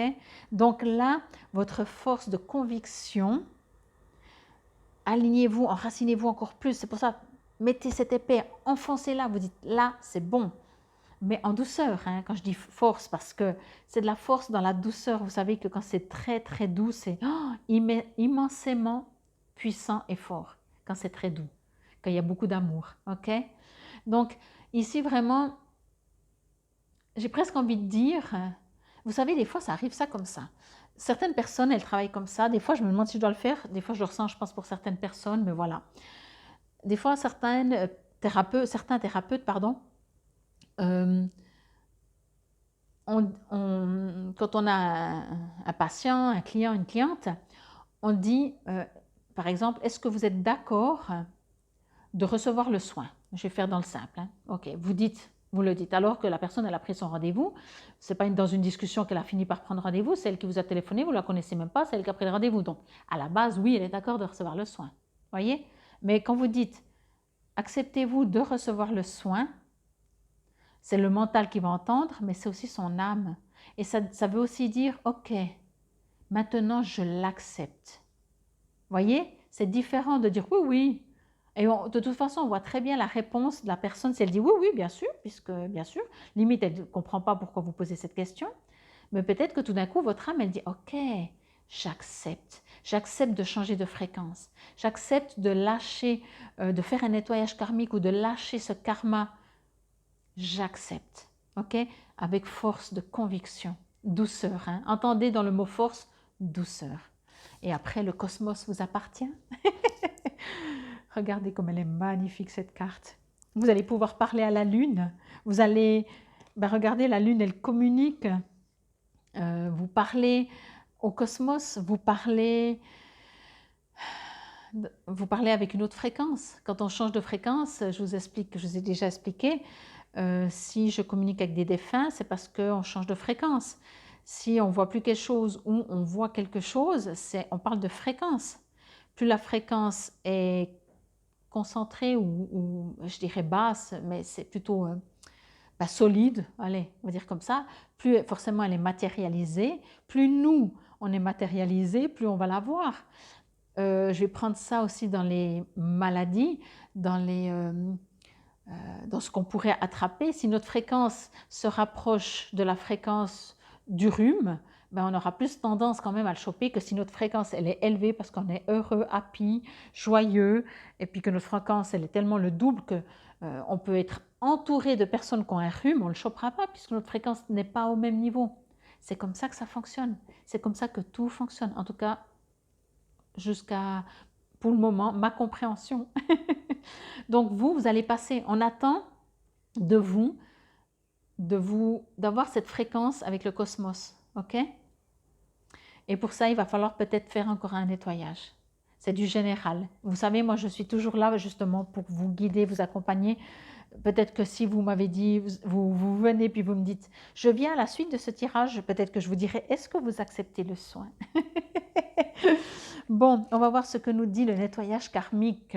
A: Donc là, votre force de conviction, alignez-vous, enracinez-vous encore plus. C'est pour ça, mettez cette épée, enfoncez-la, vous dites là, c'est bon. Mais en douceur, hein, quand je dis force, parce que c'est de la force dans la douceur. Vous savez que quand c'est très très doux, c'est immensément puissant et fort. Quand c'est très doux, quand il y a beaucoup d'amour, ok? Donc ici vraiment, j'ai presque envie de dire, vous savez, des fois ça arrive ça comme ça. Certaines personnes, elles travaillent comme ça. Des fois, je me demande si je dois le faire. Des fois, je le ressens, je pense, pour certaines personnes, mais voilà. Des fois, certains thérapeutes, pardon, quand on a un patient, un client, une cliente, on dit, par exemple, est-ce que vous êtes d'accord de recevoir le soin? Je vais faire dans le simple. Hein. Ok, vous le dites. Alors que la personne, elle a pris son rendez-vous, ce n'est pas dans une discussion qu'elle a fini par prendre rendez-vous, c'est elle qui vous a téléphoné, vous ne la connaissez même pas, c'est elle qui a pris le rendez-vous. Donc, à la base, oui, elle est d'accord de recevoir le soin. Voyez? Mais quand vous dites, acceptez-vous de recevoir le soin, c'est le mental qui va entendre, mais c'est aussi son âme. Et ça veut aussi dire, ok, maintenant je l'accepte. Voyez? C'est différent de dire oui, oui. Et de toute façon, on voit très bien la réponse de la personne. Si elle dit oui, oui, bien sûr, puisque bien sûr, limite, elle ne comprend pas pourquoi vous posez cette question. Mais peut-être que tout d'un coup, votre âme, elle dit ok, j'accepte. J'accepte de changer de fréquence. J'accepte de lâcher, de faire un nettoyage karmique ou de lâcher ce karma. J'accepte, ok? Avec force de conviction, douceur. Hein? Entendez dans le mot force, douceur. Et après, le cosmos vous appartient. Regardez comme elle est magnifique cette carte. Vous allez pouvoir parler à la lune. Vous allez, regardez, la lune, elle communique. Vous parlez au cosmos, vous parlez avec une autre fréquence. Quand on change de fréquence, je vous ai déjà expliqué, si je communique avec des défunts, c'est parce qu'on change de fréquence. Si on ne voit plus quelque chose ou on voit quelque chose, on parle de fréquence. Plus la fréquence est concentrée ou je dirais basse, mais c'est plutôt solide, allez, on va dire comme ça, plus forcément elle est matérialisée. Plus nous, on est matérialisé, plus on va la voir. Je vais prendre ça aussi dans les maladies, dans ce qu'on pourrait attraper. Si notre fréquence se rapproche de la fréquence du rhume, on aura plus tendance quand même à le choper que si notre fréquence elle est élevée parce qu'on est heureux, happy, joyeux, et puis que notre fréquence elle est tellement le double que on peut être entouré de personnes qui ont un rhume, on ne le chopera pas puisque notre fréquence n'est pas au même niveau. C'est comme ça que ça fonctionne. C'est comme ça que tout fonctionne. En tout cas, jusqu'à, pour le moment, ma compréhension. Donc vous allez passer, on attend d'avoir cette fréquence avec le cosmos, ok? Et pour ça, il va falloir peut-être faire encore un nettoyage. C'est du général. Vous savez, moi, je suis toujours là justement pour vous guider, vous accompagner. Peut-être que si vous m'avez dit, vous venez puis vous me dites, je viens à la suite de ce tirage, peut-être que je vous dirai, est-ce que vous acceptez le soin? Bon, on va voir ce que nous dit le nettoyage karmique.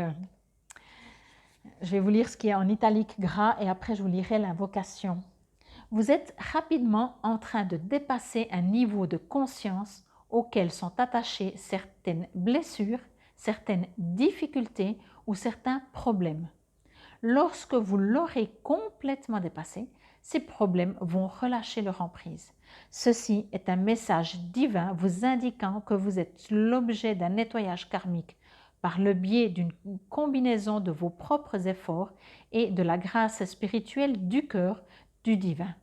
A: Je vais vous lire ce qui est en italique gras et après je vous lirai l'invocation. Vous êtes rapidement en train de dépasser un niveau de conscience auxquelles sont attachées certaines blessures, certaines difficultés ou certains problèmes. Lorsque vous l'aurez complètement dépassé, ces problèmes vont relâcher leur emprise. Ceci est un message divin vous indiquant que vous êtes l'objet d'un nettoyage karmique par le biais d'une combinaison de vos propres efforts et de la grâce spirituelle du cœur du divin.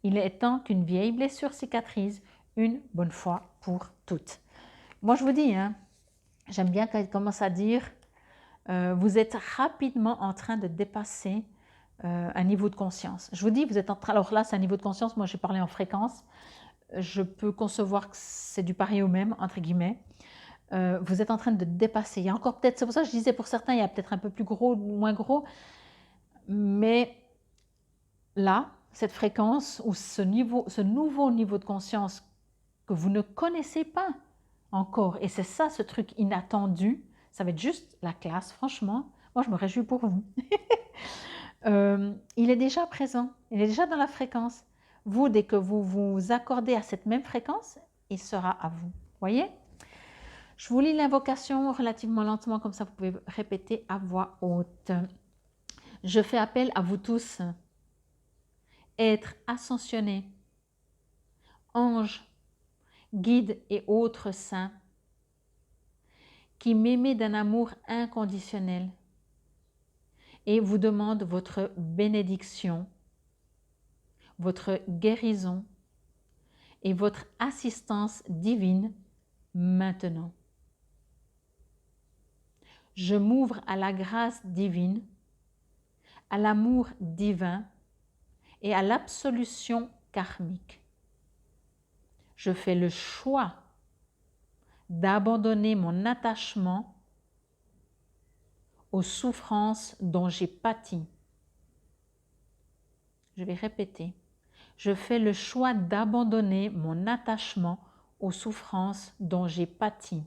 A: Il est temps qu'une vieille blessure cicatrise une bonne fois pour toutes. Moi, je vous dis, j'aime bien quand il commence à dire vous êtes rapidement en train de dépasser un niveau de conscience. Je vous dis, vous êtes en train, alors là, c'est un niveau de conscience, moi j'ai parlé en fréquence, je peux concevoir que c'est du pareil au même, entre guillemets. Vous êtes en train de dépasser. Il y a encore peut-être, c'est pour ça que je disais pour certains, il y a peut-être un peu plus gros ou moins gros, mais là, cette fréquence ou ce nouveau niveau de conscience que vous ne connaissez pas encore, et c'est ça ce truc inattendu, ça va être juste la classe, franchement, moi je me réjouis pour vous. Il est déjà présent, il est déjà dans la fréquence. Vous, dès que vous vous accordez à cette même fréquence, il sera à vous. Voyez? Je vous lis l'invocation relativement lentement, comme ça vous pouvez répéter à voix haute. Je fais appel à vous tous, êtres ascensionnés, anges, guides et autres saints, qui m'aimez d'un amour inconditionnel et vous demande votre bénédiction, votre guérison et votre assistance divine maintenant. Je m'ouvre à la grâce divine, à l'amour divin et à l'absolution karmique. Je fais le choix d'abandonner mon attachement aux souffrances dont j'ai pâti. Je vais répéter. Je fais le choix d'abandonner mon attachement aux souffrances dont j'ai pâti.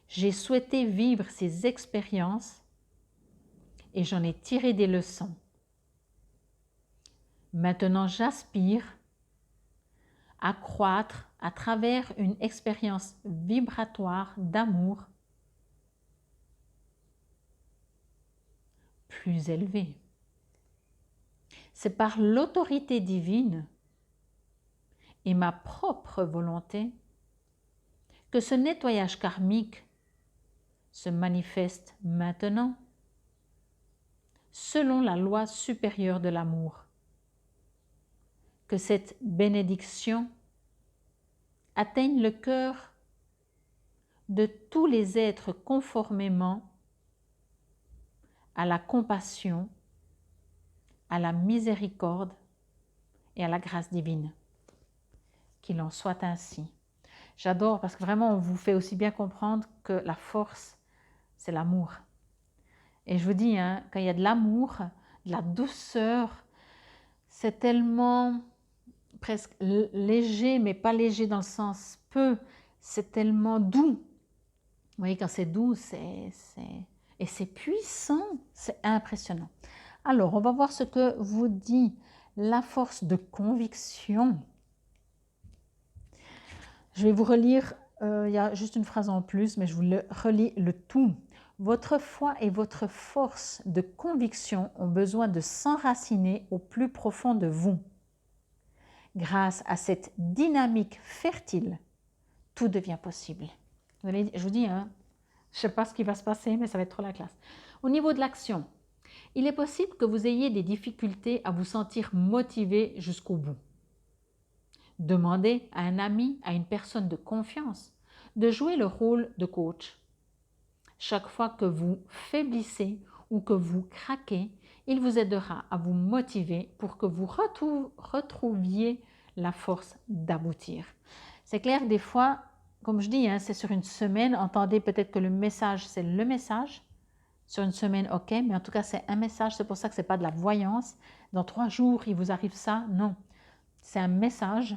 A: J'ai souhaité vivre ces expériences et j'en ai tiré des leçons. Maintenant, j'aspire à croître à travers une expérience vibratoire d'amour plus élevée. C'est par l'autorité divine et ma propre volonté que ce nettoyage karmique se manifeste maintenant selon la loi supérieure de l'amour. Que cette bénédiction atteigne le cœur de tous les êtres conformément à la compassion, à la miséricorde et à la grâce divine. Qu'il en soit ainsi. J'adore parce que vraiment on vous fait aussi bien comprendre que la force, c'est l'amour. Et je vous dis, quand il y a de l'amour, de la douceur, c'est tellement presque léger, mais pas léger dans le sens peu, c'est tellement doux. Vous voyez, quand c'est doux, et c'est puissant, c'est impressionnant. Alors, on va voir ce que vous dit la force de conviction. Je vais vous relire, il y a juste une phrase en plus, mais je vous relis le tout. Votre foi et votre force de conviction ont besoin de s'enraciner au plus profond de vous. Grâce à cette dynamique fertile, tout devient possible. Je vous dis, je ne sais pas ce qui va se passer, mais ça va être trop la classe. Au niveau de l'action, il est possible que vous ayez des difficultés à vous sentir motivé jusqu'au bout. Demandez à un ami, à une personne de confiance, de jouer le rôle de coach. Chaque fois que vous faiblissez ou que vous craquez, il vous aidera à vous motiver pour que vous retrouviez la force d'aboutir. C'est clair, des fois, comme je dis, c'est sur une semaine. Entendez peut-être que le message, c'est le message. Sur une semaine, ok, mais en tout cas, c'est un message. C'est pour ça que ce n'est pas de la voyance. Dans 3 jours, il vous arrive ça. Non, c'est un message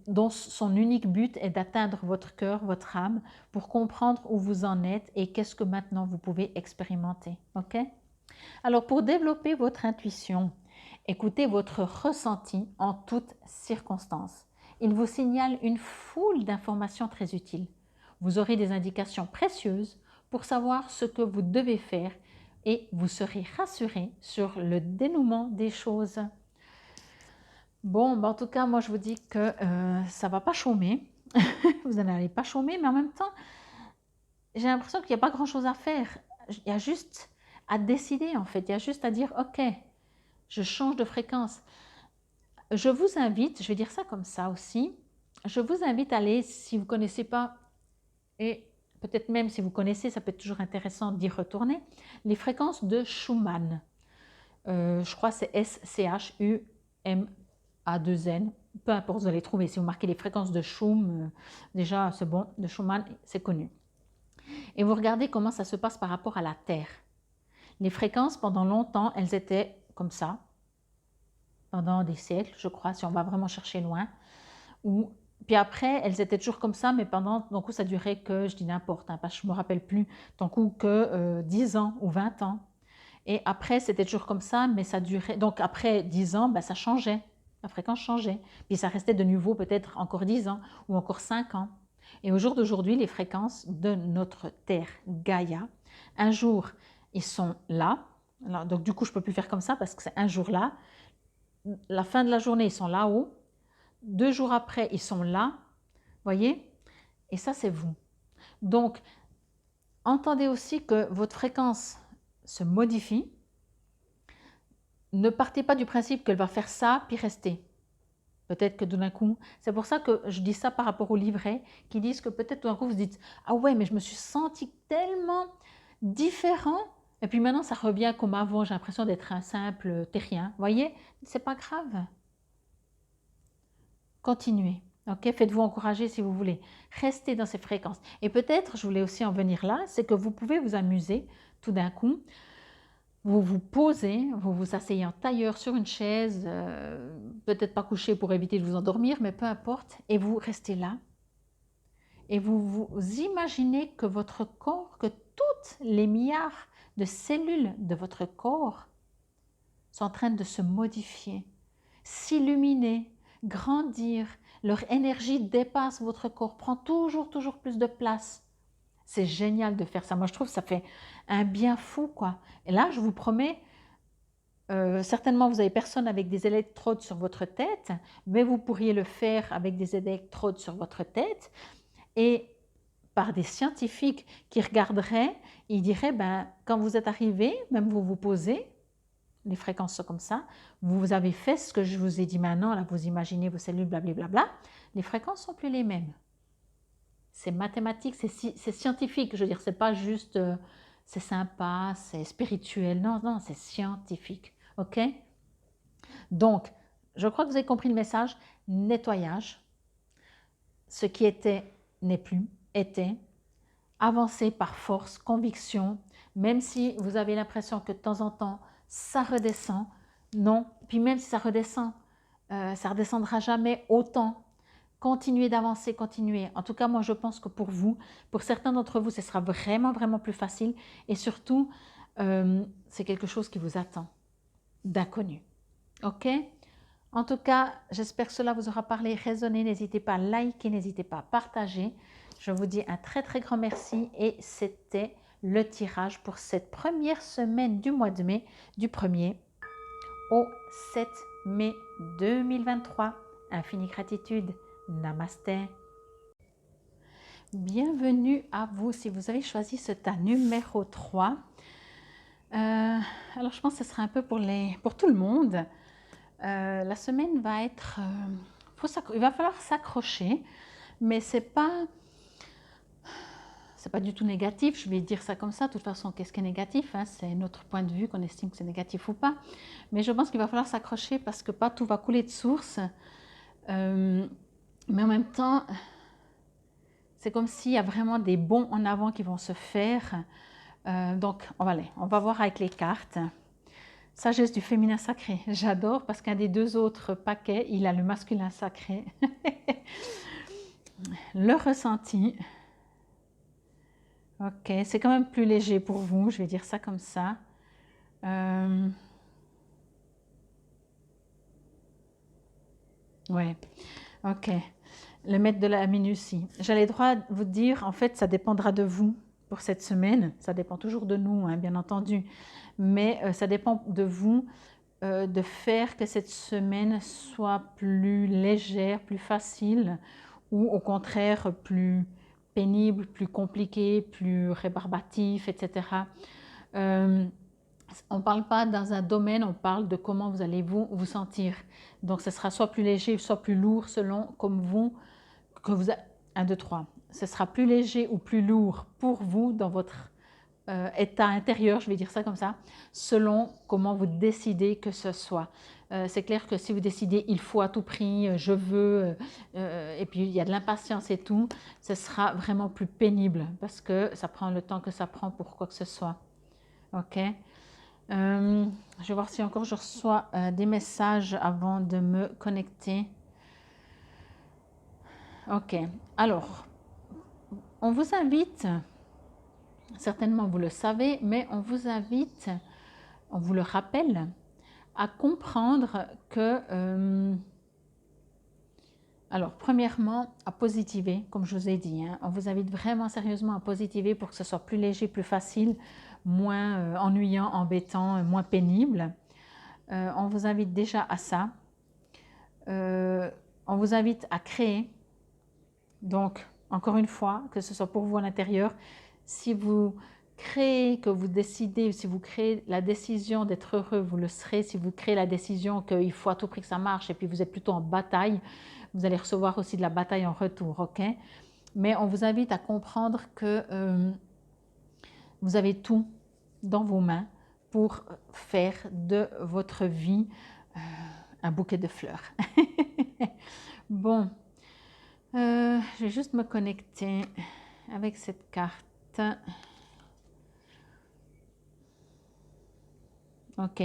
A: dont son unique but est d'atteindre votre cœur, votre âme, pour comprendre où vous en êtes et qu'est-ce que maintenant vous pouvez expérimenter. Ok? Alors, pour développer votre intuition Écoutez votre ressenti en toutes circonstances. Il vous signale une foule d'informations très utiles. Vous aurez des indications précieuses pour savoir ce que vous devez faire et vous serez rassuré sur le dénouement des choses. Bon, en tout cas, moi je vous dis que ça ne va pas chômer. Vous n'allez pas chômer, mais en même temps, j'ai l'impression qu'il n'y a pas grand-chose à faire. Il y a juste à décider en fait. Il y a juste à dire, ok, je change de fréquence. Je vous invite, je vais dire ça comme ça aussi, je vous invite à aller, si vous ne connaissez pas, et peut-être même si vous connaissez, ça peut être toujours intéressant d'y retourner, les fréquences de Schumann. Je crois que c'est S-C-H-U-M-A-2-N, peu importe, vous allez trouver. Si vous marquez les fréquences de Schumann, déjà c'est bon, de Schumann, c'est connu. Et vous regardez comment ça se passe par rapport à la Terre. Les fréquences, pendant longtemps, elles étaient comme ça, pendant des siècles, je crois, si on va vraiment chercher loin. Puis après, elles étaient toujours comme ça, mais pendant, donc ça durait que, je dis n'importe, parce que je ne me rappelle plus, tant coup que 10 ans ou 20 ans. Et après, c'était toujours comme ça, mais ça durait, donc après 10 ans, ben, ça changeait, la fréquence changeait. Puis ça restait de nouveau peut-être encore 10 ans ou encore 5 ans. Et au jour d'aujourd'hui, les fréquences de notre Terre, Gaïa, un jour, ils sont là. Alors, donc du coup, je ne peux plus faire comme ça parce que c'est un jour là. La fin de la journée, ils sont là-haut. 2 jours après, ils sont là. Voyez? Et ça, c'est vous. Donc, entendez aussi que votre fréquence se modifie. Ne partez pas du principe qu'elle va faire ça, puis rester. Peut-être que d'un coup, c'est pour ça que je dis ça par rapport aux livrets, qui disent que peut-être d'un coup vous dites « Ah ouais, mais je me suis sentie tellement différent, et puis maintenant ça revient comme avant, j'ai l'impression d'être un simple terrien. » Voyez, c'est pas grave. Continuez. Ok, faites-vous encourager si vous voulez. Restez dans ces fréquences. Et peut-être, je voulais aussi en venir là, c'est que vous pouvez vous amuser tout d'un coup. Vous vous posez, vous vous asseyez en tailleur sur une chaise, peut-être pas couché pour éviter de vous endormir, mais peu importe, et vous restez là. Et vous vous imaginez que votre corps, que toutes les milliards de cellules de votre corps sont en train de se modifier, s'illuminer, grandir. Leur énergie dépasse votre corps, prend toujours plus de place. C'est génial de faire ça. Moi, je trouve que ça fait un bien fou, quoi. Et là, je vous promets, certainement, vous n'avez personne avec des électrodes sur votre tête, mais vous pourriez le faire avec des électrodes sur votre tête et par des scientifiques qui regarderaient, ils diraient, ben, quand vous êtes arrivé, même vous vous posez, les fréquences sont comme ça, vous avez fait ce que je vous ai dit maintenant, là, vous imaginez vos cellules, blablabla, les fréquences ne sont plus les mêmes. C'est mathématique, c'est scientifique, je veux dire, c'est pas juste, c'est sympa, c'est spirituel, non, non, c'est scientifique, ok? Donc, je crois que vous avez compris le message, nettoyage, ce qui était n'est plus, était, avancer par force, conviction, même si vous avez l'impression que de temps en temps, ça redescend, non, puis même si ça redescendra jamais autant. Continuez d'avancer, continuez. En tout cas, moi, je pense que pour vous, pour certains d'entre vous, ce sera vraiment plus facile. Et surtout, c'est quelque chose qui vous attend, d'inconnu. OK? En tout cas, j'espère que cela vous aura parlé, résonné. N'hésitez pas à liker, n'hésitez pas à partager. Je vous dis un très grand merci et c'était le tirage pour cette première semaine du mois de mai, du 1er au 7 mai 2023. Infinie gratitude. Namasté. Bienvenue à vous si vous avez choisi ce tas numéro 3. Alors je pense que ce sera un peu pour tout le monde. La semaine va être... il va falloir s'accrocher, mais c'est pas du tout négatif, je vais dire ça comme ça. De toute façon, qu'est-ce qui est négatif, hein? C'est notre point de vue qu'on estime que c'est négatif ou pas. Mais je pense qu'il va falloir s'accrocher parce que pas tout va couler de source. Mais en même temps, c'est comme s'il y a vraiment des bonds en avant qui vont se faire. Donc, on va voir avec les cartes. Sagesse du féminin sacré, j'adore parce qu'un des deux autres paquets, il a le masculin sacré. Le ressenti. Ok, c'est quand même plus léger pour vous, je vais dire ça comme ça. Ouais, ok. Le maître de la minutie. J'allais droit vous dire, en fait, ça dépendra de vous pour cette semaine. Ça dépend toujours de nous, hein, bien entendu. Mais ça dépend de vous de faire que cette semaine soit plus légère, plus facile, ou au contraire plus pénible, plus compliqué, plus rébarbatif, etc. On ne parle pas dans un domaine, on parle de comment vous allez vous sentir. Donc, ce sera soit plus léger, soit plus lourd, selon comme vous, que vous... 1, 2, 3. Ce sera plus léger ou plus lourd pour vous dans votre état intérieur, je vais dire ça comme ça, selon comment vous décidez que ce soit. C'est clair que si vous décidez il faut à tout prix, je veux, et puis il y a de l'impatience et tout, ce sera vraiment plus pénible parce que ça prend le temps que ça prend pour quoi que ce soit. Ok. Je vais voir si encore je reçois des messages avant de me connecter. Ok. Alors, on vous invite, certainement vous le savez, mais on vous invite, on vous le rappelle, à comprendre que, alors premièrement, à positiver, comme je vous ai dit, hein, on vous invite vraiment sérieusement à positiver pour que ce soit plus léger, plus facile, moins ennuyant, embêtant, moins pénible. On vous invite déjà à ça. On vous invite à créer. Donc, encore une fois, que ce soit pour vous à l'intérieur, si vous créez, que vous décidez, si vous créez la décision d'être heureux, vous le serez. Si vous créez la décision qu'il faut à tout prix que ça marche et puis vous êtes plutôt en bataille, vous allez recevoir aussi de la bataille en retour, ok? Mais on vous invite à comprendre que vous avez tout dans vos mains pour faire de votre vie un bouquet de fleurs. Bon, je vais juste me connecter avec cette carte. Ok,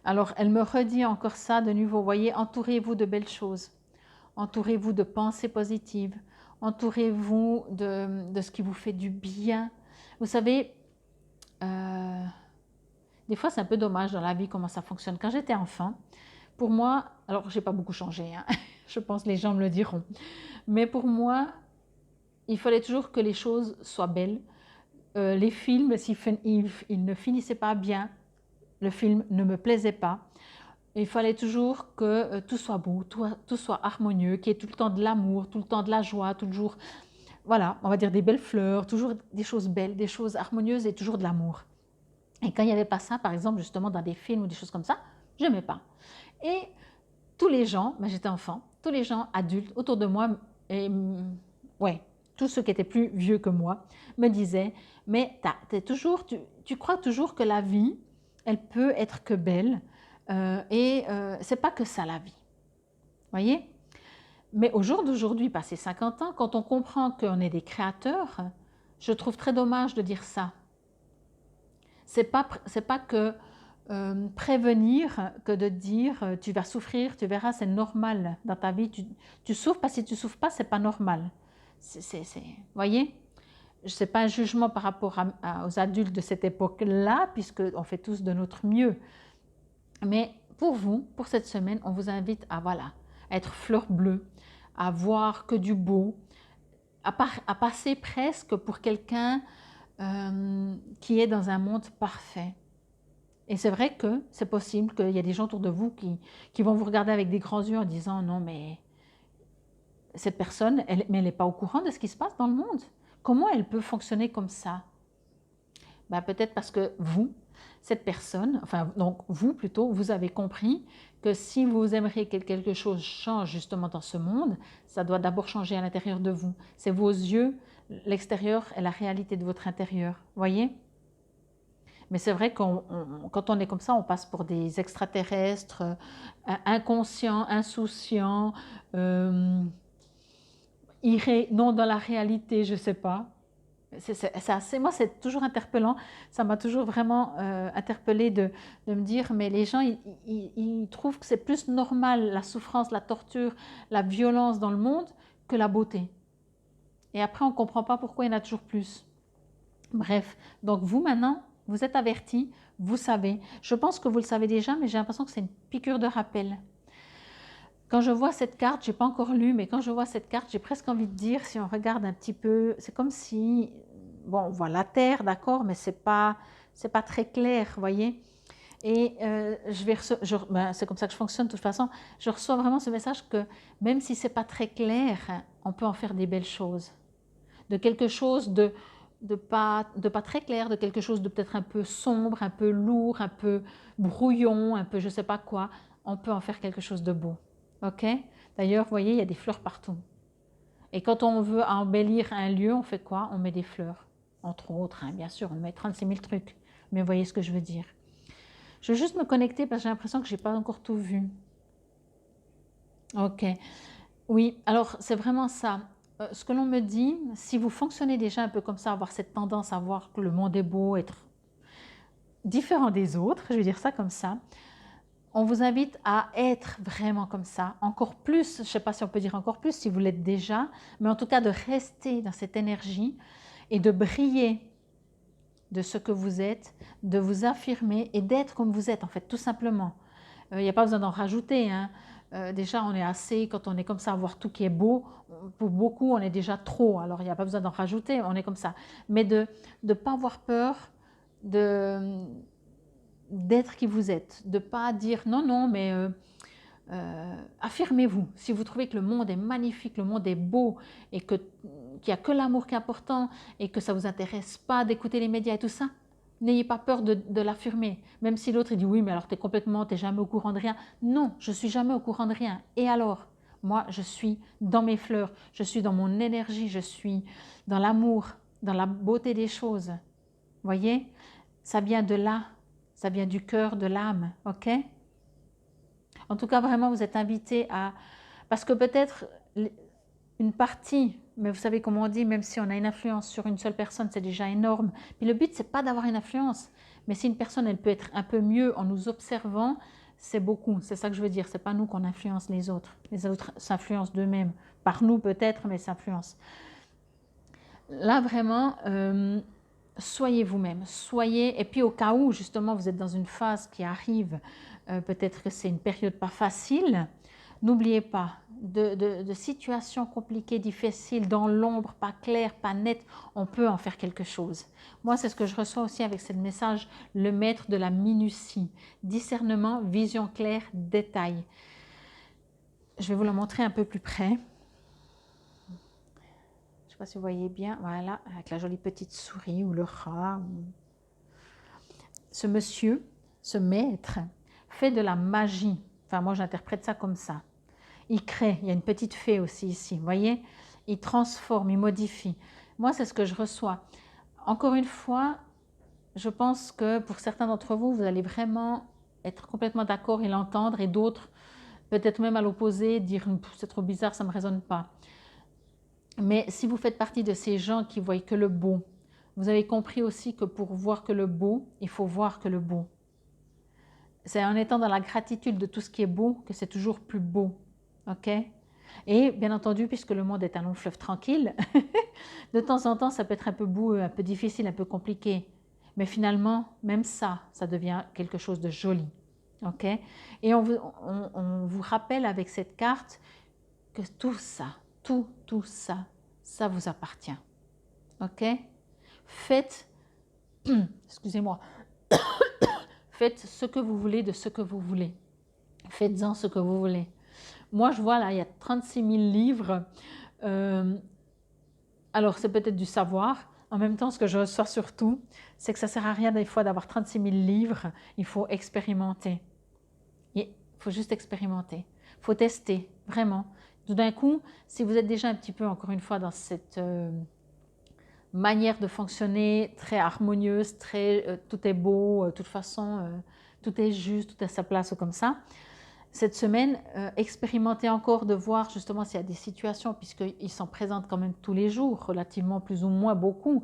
A: alors elle me redit encore ça de nouveau. Vous voyez, entourez-vous de belles choses. Entourez-vous de pensées positives. Entourez-vous de ce qui vous fait du bien. Vous savez, des fois c'est un peu dommage dans la vie comment ça fonctionne. Quand j'étais enfant, pour moi, alors j'ai pas beaucoup changé, hein, je pense que les gens me le diront, mais pour moi, il fallait toujours que les choses soient belles. Les films, s'ils ne finissaient pas bien, le film ne me plaisait pas. Il fallait toujours que tout soit beau, tout soit harmonieux, qu'il y ait tout le temps de l'amour, tout le temps de la joie, toujours, voilà, on va dire des belles fleurs, toujours des choses belles, des choses harmonieuses et toujours de l'amour. Et quand il n'y avait pas ça, par exemple, justement dans des films ou des choses comme ça, je n'aimais pas. Et tous les gens, ben j'étais enfant, tous les gens adultes autour de moi, et, ouais, tous ceux qui étaient plus vieux que moi, me disaient, mais tu crois toujours que la vie, elle peut être que belle, c'est pas que ça la vie. Voyez? Mais au jour d'aujourd'hui, passé 50 ans, quand on comprend qu'on est des créateurs, je trouve très dommage de dire ça. C'est pas que prévenir que de dire tu vas souffrir, tu verras, c'est normal dans ta vie. Tu souffres parce que si tu ne souffres pas, c'est pas normal. Voyez, ce n'est pas un jugement par rapport aux adultes de cette époque-là, puisqu'on fait tous de notre mieux. Mais pour vous, pour cette semaine, on vous invite à, voilà, à être fleur bleue, à voir que du beau, à passer presque pour quelqu'un qui est dans un monde parfait. Et c'est vrai que c'est possible qu'il y ait des gens autour de vous qui vont vous regarder avec des grands yeux en disant non mais cette personne, elle n'est pas au courant de ce qui se passe dans le monde. Comment elle peut fonctionner comme ça? Ben, peut-être parce que vous, cette personne, enfin donc vous plutôt, vous avez compris que si vous aimeriez que quelque chose change justement dans ce monde, ça doit d'abord changer à l'intérieur de vous. C'est vos yeux, l'extérieur est la réalité de votre intérieur, voyez? Mais c'est vrai que quand on est comme ça, on passe pour des extraterrestres, inconscients, insouciants, non dans la réalité, je ne sais pas. Moi, c'est toujours interpellant. Ça m'a toujours vraiment interpellée de me dire, mais les gens, ils trouvent que c'est plus normal la souffrance, la torture, la violence dans le monde que la beauté. Et après, on ne comprend pas pourquoi il y en a toujours plus. Bref, donc vous maintenant, vous êtes avertis, vous savez. Je pense que vous le savez déjà, mais j'ai l'impression que c'est une piqûre de rappel. Quand je vois cette carte, je n'ai pas encore lu, mais quand je vois cette carte, j'ai presque envie de dire, si on regarde un petit peu, c'est comme si, bon, on voit la terre, d'accord, mais c'est pas très clair, vous voyez. Et c'est comme ça que je fonctionne de toute façon, je reçois vraiment ce message que même si c'est pas très clair, on peut en faire des belles choses. De quelque chose de pas très clair, de quelque chose de peut-être un peu sombre, un peu lourd, un peu brouillon, un peu je sais pas quoi, on peut en faire quelque chose de beau. Ok? D'ailleurs, vous voyez, il y a des fleurs partout. Et quand on veut embellir un lieu, on fait quoi? On met des fleurs. Entre autres, hein, bien sûr, on met 36 000 trucs. Mais vous voyez ce que je veux dire. Je vais juste me connecter parce que j'ai l'impression que je n'ai pas encore tout vu. Ok. Oui, alors c'est vraiment ça. Ce que l'on me dit, si vous fonctionnez déjà un peu comme ça, avoir cette tendance à voir que le monde est beau, être différent des autres, je vais dire ça comme ça, on vous invite à être vraiment comme ça, encore plus, je ne sais pas si on peut dire encore plus, si vous l'êtes déjà, mais en tout cas de rester dans cette énergie et de briller de ce que vous êtes, de vous affirmer et d'être comme vous êtes en fait, tout simplement. Il n'y a pas besoin d'en rajouter, hein. Déjà, on est assez, quand on est comme ça, à voir tout qui est beau, pour beaucoup, on est déjà trop, alors il n'y a pas besoin d'en rajouter, on est comme ça. Mais de ne pas avoir peur d'être qui vous êtes, de ne pas dire non, non, mais affirmez-vous. Si vous trouvez que le monde est magnifique, le monde est beau et qu'il n'y a que l'amour qui est important et que ça ne vous intéresse pas d'écouter les médias et tout ça, n'ayez pas peur de l'affirmer. Même si l'autre dit oui, mais alors tu n'es jamais au courant de rien. Non, je ne suis jamais au courant de rien. Et alors? Moi, je suis dans mes fleurs, je suis dans mon énergie, je suis dans l'amour, dans la beauté des choses. Voyez? Ça vient de là, ça vient du cœur, de l'âme, ok? En tout cas, vraiment, vous êtes invité à... Parce que peut-être une partie, mais vous savez comment on dit, même si on a une influence sur une seule personne, c'est déjà énorme. Puis le but, c'est pas d'avoir une influence. Mais si une personne, elle peut être un peu mieux en nous observant, c'est beaucoup. C'est ça que je veux dire. C'est pas nous qu'on influence les autres. Les autres s'influencent d'eux-mêmes. Par nous peut-être, mais s'influencent. Là, vraiment, soyez vous-même. Soyez... Et puis au cas où, justement, vous êtes dans une phase qui arrive, peut-être que c'est une période pas facile, n'oubliez pas, de situations compliquées, difficiles, dans l'ombre, pas claires, pas nettes, on peut en faire quelque chose. Moi, c'est ce que je reçois aussi avec ce message, le maître de la minutie, discernement, vision claire, détail. Je vais vous le montrer un peu plus près. Je ne sais pas si vous voyez bien, voilà, avec la jolie petite souris ou le rat. Ce monsieur, ce maître, fait de la magie. Enfin, moi, j'interprète ça comme ça. Il crée, il y a une petite fée aussi ici, vous voyez? Il transforme, il modifie. Moi, c'est ce que je reçois. Encore une fois, je pense que pour certains d'entre vous, vous allez vraiment être complètement d'accord et l'entendre, et d'autres, peut-être même à l'opposé, dire « c'est trop bizarre, ça ne me résonne pas ». Mais si vous faites partie de ces gens qui voient que le beau, vous avez compris aussi que pour voir que le beau, il faut voir que le beau. C'est en étant dans la gratitude de tout ce qui est beau que c'est toujours plus beau. Ok? Et bien entendu, puisque le monde est un long fleuve tranquille, de temps en temps, ça peut être un peu boueux, un peu difficile, un peu compliqué. Mais finalement, même ça, ça devient quelque chose de joli. Ok? Et on vous rappelle avec cette carte que tout ça, tout ça, ça vous appartient. Ok? Faites, excusez-moi, faites ce que vous voulez de ce que vous voulez. Faites-en ce que vous voulez. Moi, je vois là, il y a 36 000 livres. Alors, c'est peut-être du savoir. En même temps, ce que je reçois surtout, c'est que ça ne sert à rien des fois d'avoir 36 000 livres. Il faut expérimenter. Il faut juste expérimenter. Il faut tester, vraiment. Tout d'un coup, si vous êtes déjà un petit peu, encore une fois, dans cette manière de fonctionner très harmonieuse, très tout est beau, de toute façon, tout est juste, tout est à sa place ou comme ça, cette semaine, expérimenter encore de voir justement s'il y a des situations, puisqu'ils s'en présentent quand même tous les jours, relativement plus ou moins beaucoup.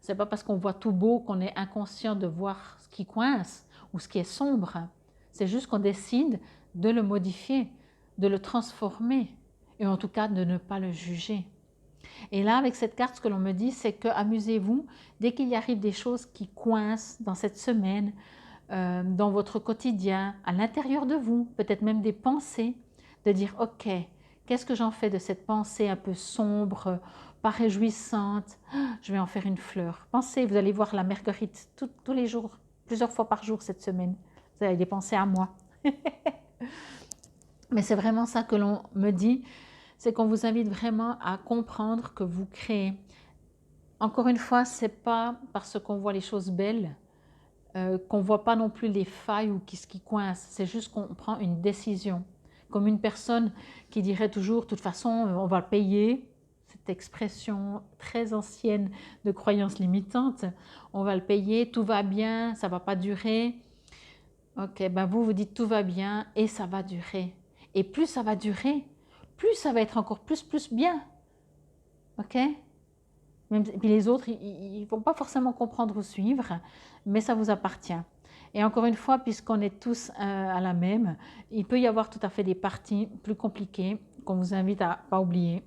A: Ce n'est pas parce qu'on voit tout beau qu'on est inconscient de voir ce qui coince ou ce qui est sombre. C'est juste qu'on décide de le modifier, de le transformer et en tout cas de ne pas le juger. Et là, avec cette carte, ce que l'on me dit, c'est que amusez-vous, dès qu'il y arrive des choses qui coincent dans cette semaine, dans votre quotidien, à l'intérieur de vous, peut-être même des pensées, de dire « Ok, qu'est-ce que j'en fais de cette pensée un peu sombre, pas réjouissante? Je vais en faire une fleur. » Pensez, vous allez voir la marguerite tous les jours, plusieurs fois par jour cette semaine. Vous avez des pensées à moi. Mais c'est vraiment ça que l'on me dit, c'est qu'on vous invite vraiment à comprendre que vous créez. Encore une fois, ce n'est pas parce qu'on voit les choses belles, qu'on ne voit pas non plus les failles ou ce qui coince. C'est juste qu'on prend une décision. Comme une personne qui dirait toujours, de toute façon, on va le payer. Cette expression très ancienne de croyance limitante. On va le payer, tout va bien, ça ne va pas durer. Ok, ben vous dites tout va bien et ça va durer. Et plus ça va durer, plus ça va être encore plus bien. Ok? Même, puis les autres, ils ne vont pas forcément comprendre ou suivre, mais ça vous appartient. Et encore une fois, puisqu'on est tous à la même, il peut y avoir tout à fait des parties plus compliquées qu'on vous invite à ne pas oublier.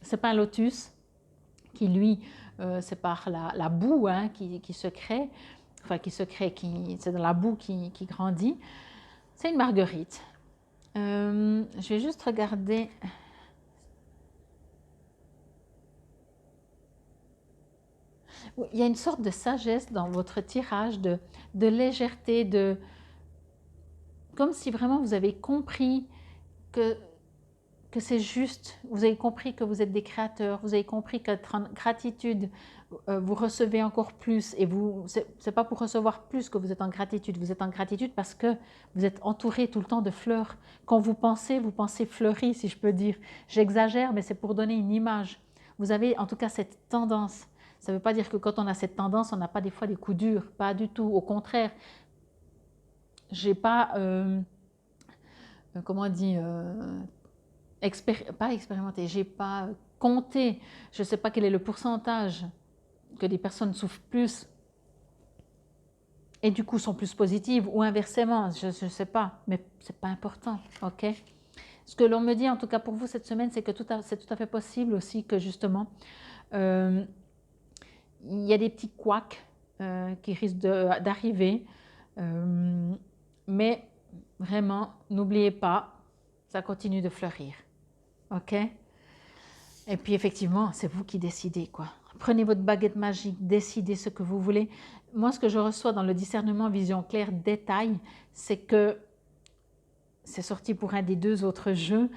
A: Ce n'est pas un lotus qui, lui, c'est par la boue hein, qui se crée, enfin c'est dans la boue qui grandit. C'est une marguerite. Je vais juste regarder. Il y a une sorte de sagesse dans votre tirage, de légèreté, comme si vraiment vous avez compris que c'est juste, vous avez compris que vous êtes des créateurs, vous avez compris qu'être en gratitude, vous recevez encore plus. Et ce n'est pas pour recevoir plus que vous êtes en gratitude parce que vous êtes entouré tout le temps de fleurs. Quand vous pensez fleuri, si je peux dire. J'exagère, mais c'est pour donner une image. Vous avez en tout cas cette tendance. Ça ne veut pas dire que quand on a cette tendance, on n'a pas des fois des coups durs, pas du tout. Au contraire, j'ai pas, comment on dit, pas expérimenté, j'ai pas compté, je ne sais pas quel est le pourcentage que des personnes souffrent plus et du coup sont plus positives ou inversement, je ne sais pas, mais ce n'est pas important, ok? Ce que l'on me dit en tout cas pour vous cette semaine, c'est que c'est tout à fait possible aussi que justement, il y a des petits couacs qui risquent d'arriver, mais vraiment, n'oubliez pas, ça continue de fleurir. Ok? Et puis effectivement, c'est vous qui décidez quoi. Prenez votre baguette magique, décidez ce que vous voulez. Moi, ce que je reçois dans le discernement vision claire détail, c'est que c'est sorti pour un des deux autres jeux.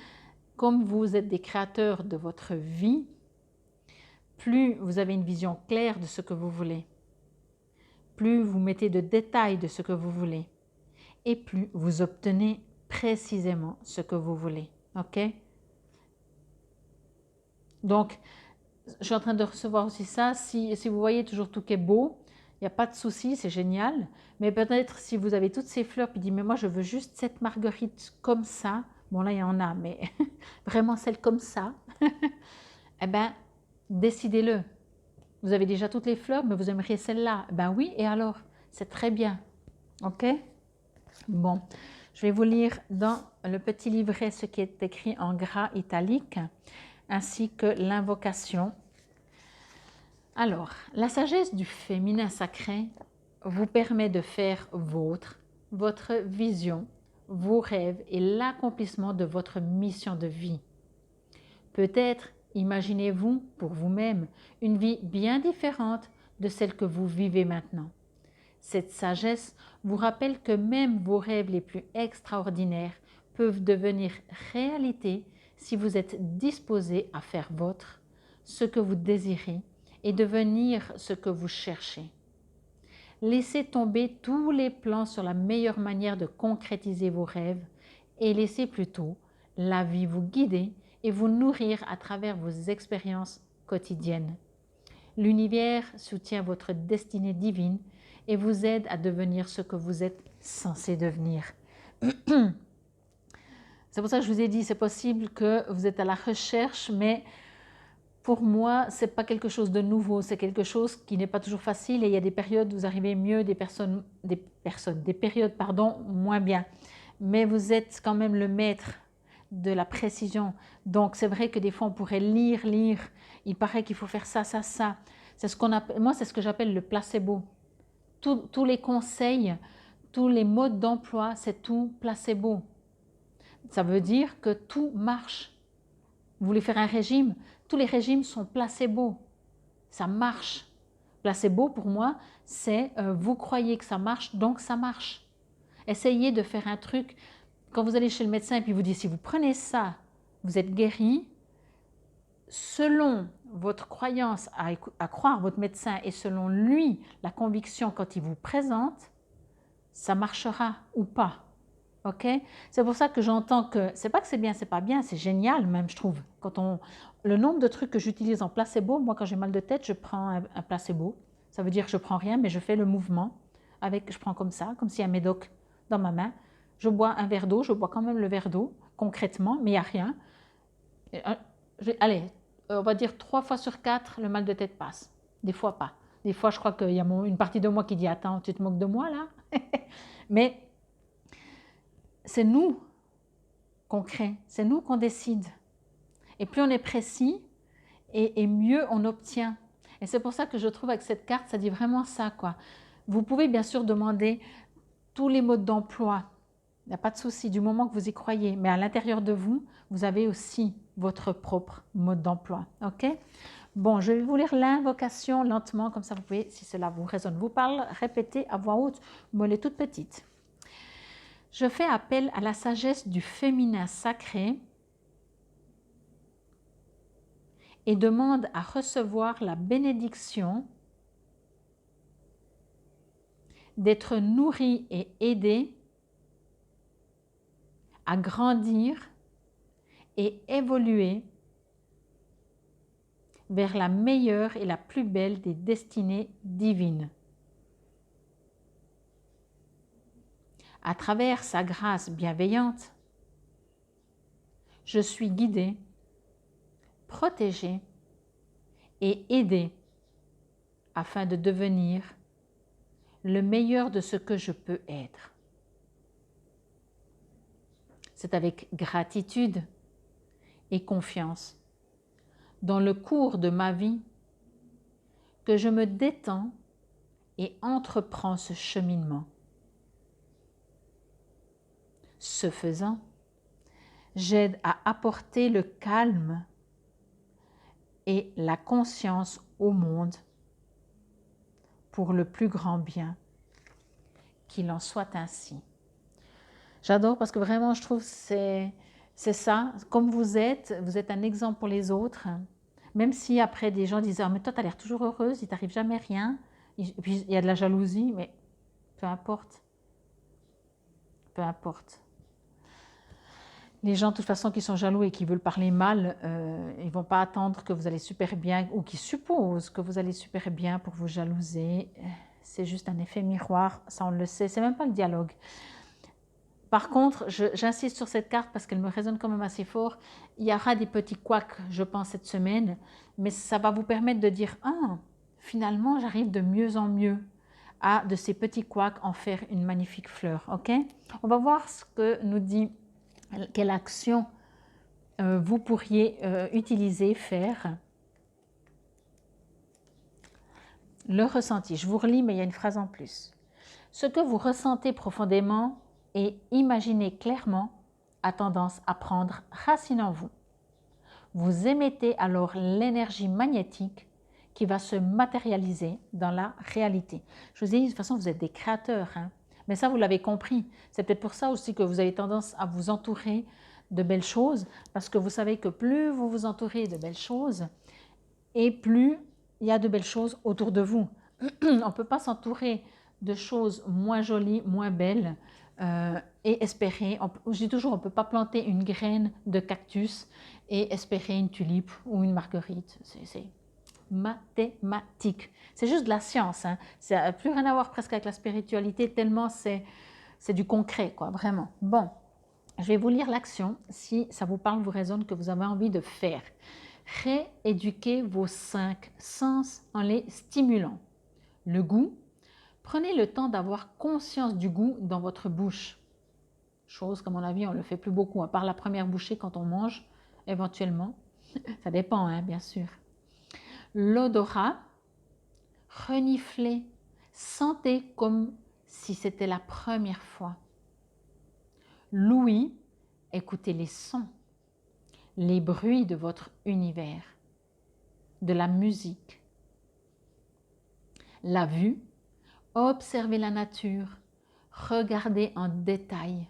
A: Comme vous êtes des créateurs de votre vie, plus vous avez une vision claire de ce que vous voulez, plus vous mettez de détails de ce que vous voulez, et plus vous obtenez précisément ce que vous voulez. Ok? Donc, je suis en train de recevoir aussi ça. Si vous voyez toujours tout qui est beau, il n'y a pas de souci, c'est génial. Mais peut-être si vous avez toutes ces fleurs, puis dites, mais moi je veux juste cette marguerite comme ça. Bon là il y en a, mais vraiment celle comme ça. Eh bien, décidez-le. Vous avez déjà toutes les fleurs, mais vous aimeriez celle-là. Eh bien oui, et alors? C'est très bien. Ok? Bon, je vais vous lire dans le petit livret ce qui est écrit en gras italique, ainsi que l'invocation. Alors, la sagesse du féminin sacré vous permet de faire votre vision, vos rêves et l'accomplissement de votre mission de vie. Peut-être imaginez-vous pour vous-même une vie bien différente de celle que vous vivez maintenant. Cette sagesse vous rappelle que même vos rêves les plus extraordinaires peuvent devenir réalité si vous êtes disposé à faire vôtre ce que vous désirez et devenir ce que vous cherchez. Laissez tomber tous les plans sur la meilleure manière de concrétiser vos rêves et laissez plutôt la vie vous guider et vous nourrir à travers vos expériences quotidiennes. L'univers soutient votre destinée divine et vous aide à devenir ce que vous êtes censé devenir. C'est pour ça que je vous ai dit, c'est possible que vous êtes à la recherche, mais pour moi, ce n'est pas quelque chose de nouveau, c'est quelque chose qui n'est pas toujours facile et il y a des périodes où vous arrivez mieux, des périodes moins bien. Mais vous êtes quand même le maître de la précision. Donc c'est vrai que des fois on pourrait lire, il paraît qu'il faut faire ça. C'est ce qu'on appelle, moi c'est ce que j'appelle le placebo. Tous les conseils, tous les modes d'emploi, c'est tout placebo. Ça veut dire que tout marche. Vous voulez faire un régime? Tous les régimes sont placebo. Ça marche. Placebo, pour moi, c'est vous croyez que ça marche, donc ça marche. Essayez de faire un truc. Quand vous allez chez le médecin et puis vous dit si vous prenez ça, vous êtes guéri, selon votre croyance à croire votre médecin et selon lui, la conviction quand il vous présente, ça marchera ou pas. Ok? C'est pour ça que j'entends que c'est pas que c'est bien, c'est pas bien, c'est génial même, je trouve. Le nombre de trucs que j'utilise en placebo, moi quand j'ai mal de tête, je prends un placebo. Ça veut dire que je prends rien, mais je fais le mouvement. Je prends comme ça, comme s'il y a un médoc dans ma main. Je bois un verre d'eau, je bois quand même le verre d'eau, concrètement, mais il n'y a rien. Allez, on va dire 3 fois sur 4, le mal de tête passe. Des fois pas. Des fois, je crois qu'il y a une partie de moi qui dit « Attends, tu te moques de moi là ?» Mais c'est nous qu'on crée, c'est nous qu'on décide. Et plus on est précis, et mieux on obtient. Et c'est pour ça que je trouve avec cette carte, ça dit vraiment ça, quoi. Vous pouvez bien sûr demander tous les modes d'emploi. Il n'y a pas de souci du moment que vous y croyez. Mais à l'intérieur de vous, vous avez aussi votre propre mode d'emploi. Ok? Bon, je vais vous lire l'invocation lentement, comme ça vous pouvez, si cela vous résonne, vous parle, répétez à voix haute, moi elle est toute petite. Je fais appel à la sagesse du féminin sacré et demande à recevoir la bénédiction d'être nourrie et aidée à grandir et évoluer vers la meilleure et la plus belle des destinées divines. À travers sa grâce bienveillante, je suis guidée, protégée et aidée afin de devenir le meilleur de ce que je peux être. C'est avec gratitude et confiance dans le cours de ma vie que je me détends et entreprends ce cheminement. Ce faisant, j'aide à apporter le calme et la conscience au monde pour le plus grand bien. Qu'il en soit ainsi. J'adore parce que vraiment, je trouve que c'est ça. Comme vous êtes un exemple pour les autres. Même si après des gens disent « Ah, mais toi, tu as l'air toujours heureuse, il t'arrive jamais rien. » Et puis, il y a de la jalousie, mais peu importe. Peu importe. Les gens, de toute façon, qui sont jaloux et qui veulent parler mal, ils ne vont pas attendre que vous allez super bien ou qui supposent que vous allez super bien pour vous jalouser. C'est juste un effet miroir, ça on le sait, c'est même pas le dialogue. Par contre, j'insiste sur cette carte parce qu'elle me résonne quand même assez fort. Il y aura des petits couacs, je pense, cette semaine, mais ça va vous permettre de dire « Ah, finalement, j'arrive de mieux en mieux à de ces petits couacs en faire une magnifique fleur. » Ok? On va voir ce que nous dit, quelle action vous pourriez utiliser, faire. Le ressenti. Je vous relis, mais il y a une phrase en plus. Ce que vous ressentez profondément et imaginez clairement a tendance à prendre racine en vous. Vous émettez alors l'énergie magnétique qui va se matérialiser dans la réalité. Je vous ai dit, de toute façon, vous êtes des créateurs, hein? Mais ça, vous l'avez compris. C'est peut-être pour ça aussi que vous avez tendance à vous entourer de belles choses, parce que vous savez que plus vous vous entourez de belles choses, et plus il y a de belles choses autour de vous. On ne peut pas s'entourer de choses moins jolies, moins belles, et espérer, je dis toujours, on ne peut pas planter une graine de cactus et espérer une tulipe ou une marguerite. C'est mathématique. C'est juste de la science. Hein. Ça n'a plus rien à voir presque avec la spiritualité, tellement c'est du concret, quoi, vraiment. Bon, je vais vous lire l'action, si ça vous parle, vous résonne, que vous avez envie de faire. Rééduquez vos 5 sens en les stimulant. Le goût. Prenez le temps d'avoir conscience du goût dans votre bouche. Chose qu'à mon avis, on ne le fait plus beaucoup, à part la première bouchée quand on mange, éventuellement. Ça dépend, hein, bien sûr. L'odorat. Reniflez. Sentez comme si c'était la première fois. L'ouïe. écoutez les sons, les bruits de votre univers, de la musique, la vue, observez la nature, regardez en détail,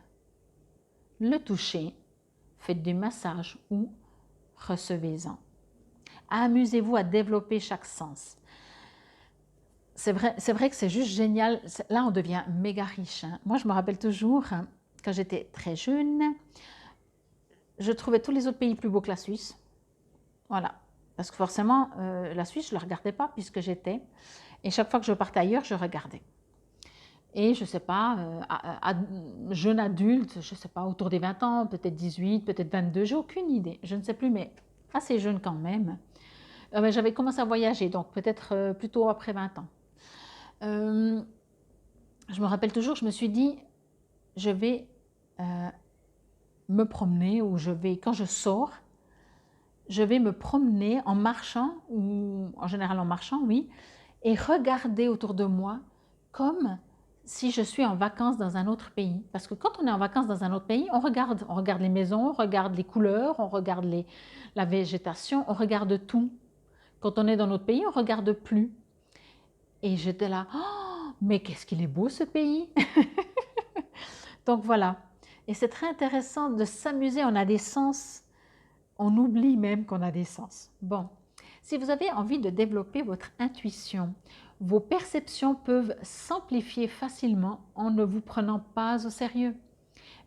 A: le toucher, faites des massages ou recevez-en. Amusez-vous à développer chaque sens. C'est vrai que c'est juste génial. Là, on devient méga riche. Hein. Moi, je me rappelle toujours, hein, quand j'étais très jeune, je trouvais tous les autres pays plus beaux que la Suisse. Voilà. Parce que forcément, la Suisse, je ne la regardais pas puisque j'étais. Et chaque fois que je partais ailleurs, je regardais. Et je ne sais pas, jeune adulte, je ne sais pas, autour des 20 ans, peut-être 18, peut-être 22, j'ai aucune idée. Je ne sais plus, mais assez jeune quand même. J'avais commencé à voyager, donc peut-être plutôt après 20 ans. Je me rappelle toujours, je me suis dit, je vais me promener ou quand je sors, je vais me promener en marchant, ou en général en marchant, oui, et regarder autour de moi comme si je suis en vacances dans un autre pays. Parce que quand on est en vacances dans un autre pays, on regarde les maisons, on regarde les couleurs, on regarde la végétation, on regarde tout. Quand on est dans notre pays, on ne regarde plus. Et j'étais là, oh, mais qu'est-ce qu'il est beau ce pays. Donc voilà. Et c'est très intéressant de s'amuser, on a des sens, on oublie même qu'on a des sens. Bon, si vous avez envie de développer votre intuition, vos perceptions peuvent s'amplifier facilement en ne vous prenant pas au sérieux.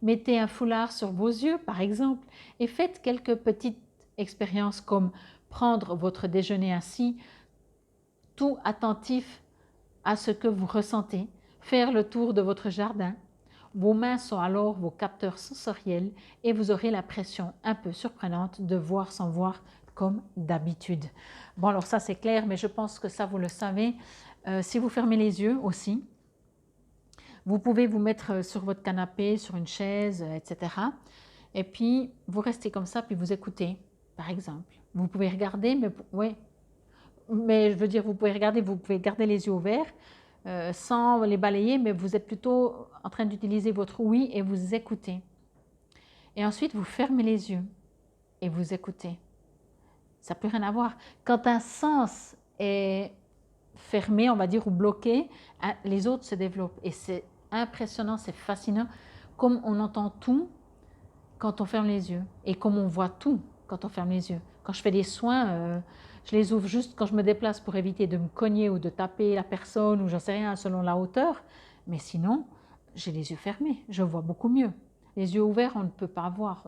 A: Mettez un foulard sur vos yeux, par exemple, et faites quelques petites expériences comme prendre votre déjeuner assis, tout attentif à ce que vous ressentez, faire le tour de votre jardin. Vos mains sont alors vos capteurs sensoriels et vous aurez l'impression un peu surprenante de voir sans voir comme d'habitude. Bon, alors ça c'est clair, mais je pense que ça vous le savez. Si vous fermez les yeux aussi, vous pouvez vous mettre sur votre canapé, sur une chaise, etc. Et puis vous restez comme ça, puis vous écoutez, par exemple. Vous pouvez regarder, mais oui, mais je veux dire, vous pouvez regarder, vous pouvez garder les yeux ouverts sans les balayer, mais vous êtes plutôt en train d'utiliser votre ouïe et vous écoutez. Et ensuite, vous fermez les yeux et vous écoutez. Ça n'a plus rien à voir. Quand un sens est fermé, on va dire, ou bloqué, les autres se développent. Et c'est impressionnant, c'est fascinant, comme on entend tout quand on ferme les yeux et comme on voit tout quand on ferme les yeux. Quand je fais des soins, je les ouvre juste quand je me déplace pour éviter de me cogner ou de taper la personne ou j'en sais rien selon la hauteur. Mais sinon, j'ai les yeux fermés, je vois beaucoup mieux. Les yeux ouverts, on ne peut pas voir,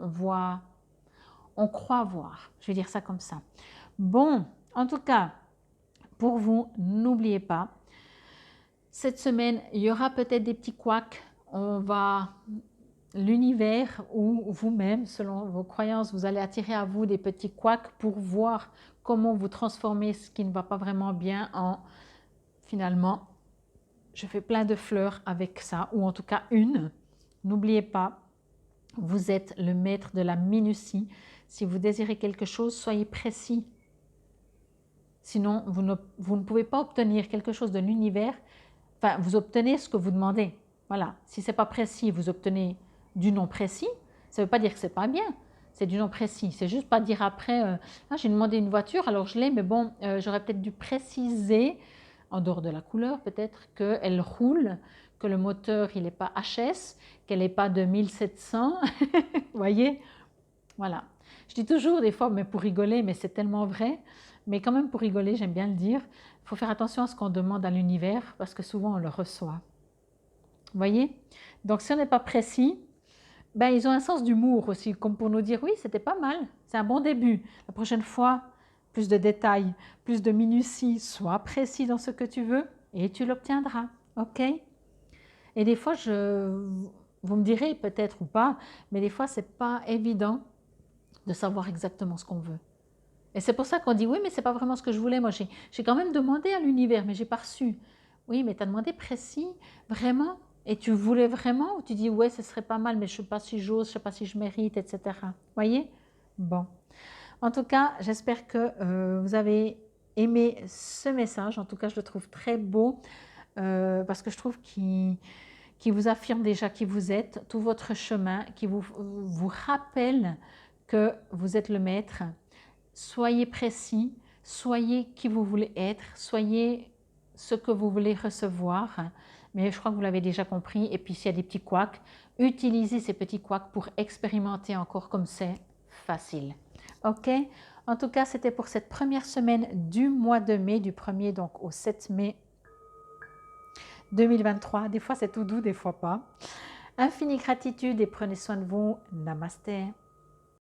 A: on croit voir. Je vais dire ça comme ça. Bon, en tout cas, pour vous, n'oubliez pas, cette semaine, il y aura peut-être des petits couacs. L'univers ou vous-même, selon vos croyances, vous allez attirer à vous des petits couacs pour voir comment vous transformer ce qui ne va pas vraiment bien en finalement, je fais plein de fleurs avec ça, ou en tout cas une. N'oubliez pas, vous êtes le maître de la minutie. Si vous désirez quelque chose, soyez précis. Sinon, vous ne pouvez pas obtenir quelque chose de l'univers. Enfin, vous obtenez ce que vous demandez. Voilà. Si ce n'est pas précis, vous obtenez du non précis. Ça ne veut pas dire que ce n'est pas bien. C'est du non précis. C'est juste pas dire après, ah, j'ai demandé une voiture, alors je l'ai, mais bon, j'aurais peut-être dû préciser, en dehors de la couleur peut-être, qu'elle roule, que le moteur, il n'est pas HS, qu'elle n'est pas de 1700. Vous voyez? Voilà. Je dis toujours des fois, mais pour rigoler, mais c'est tellement vrai. Mais quand même pour rigoler, j'aime bien le dire, il faut faire attention à ce qu'on demande à l'univers parce que souvent on le reçoit. Vous voyez? Donc si on n'est pas précis, ben, ils ont un sens d'humour aussi, comme pour nous dire oui, c'était pas mal, c'est un bon début. La prochaine fois, plus de détails, plus de minutie, sois précis dans ce que tu veux et tu l'obtiendras. Ok? Et des fois, vous me direz peut-être ou pas, mais des fois, c'est pas évident de savoir exactement ce qu'on veut. Et c'est pour ça qu'on dit oui, mais c'est pas vraiment ce que je voulais. Moi, j'ai quand même demandé à l'univers, mais j'ai pas reçu. Oui, mais tu as demandé précis, vraiment? Et tu voulais vraiment? Ou tu dis ouais, ce serait pas mal, mais je sais pas si j'ose, je sais pas si je mérite, etc. Voyez? Bon. En tout cas, j'espère que vous avez aimé ce message. En tout cas, je le trouve très beau parce que je trouve qu'il qui vous affirme déjà qui vous êtes, tout votre chemin, qui vous rappelle que vous êtes le maître. Soyez précis, soyez qui vous voulez être, soyez ce que vous voulez recevoir. Mais je crois que vous l'avez déjà compris. Et puis s'il y a des petits couacs, utilisez ces petits couacs pour expérimenter encore comme c'est facile. Ok? En tout cas, c'était pour cette première semaine du mois de mai, du 1er donc au 7 mai 2023. Des fois c'est tout doux, des fois pas. Infinie gratitude et prenez soin de vous. Namasté.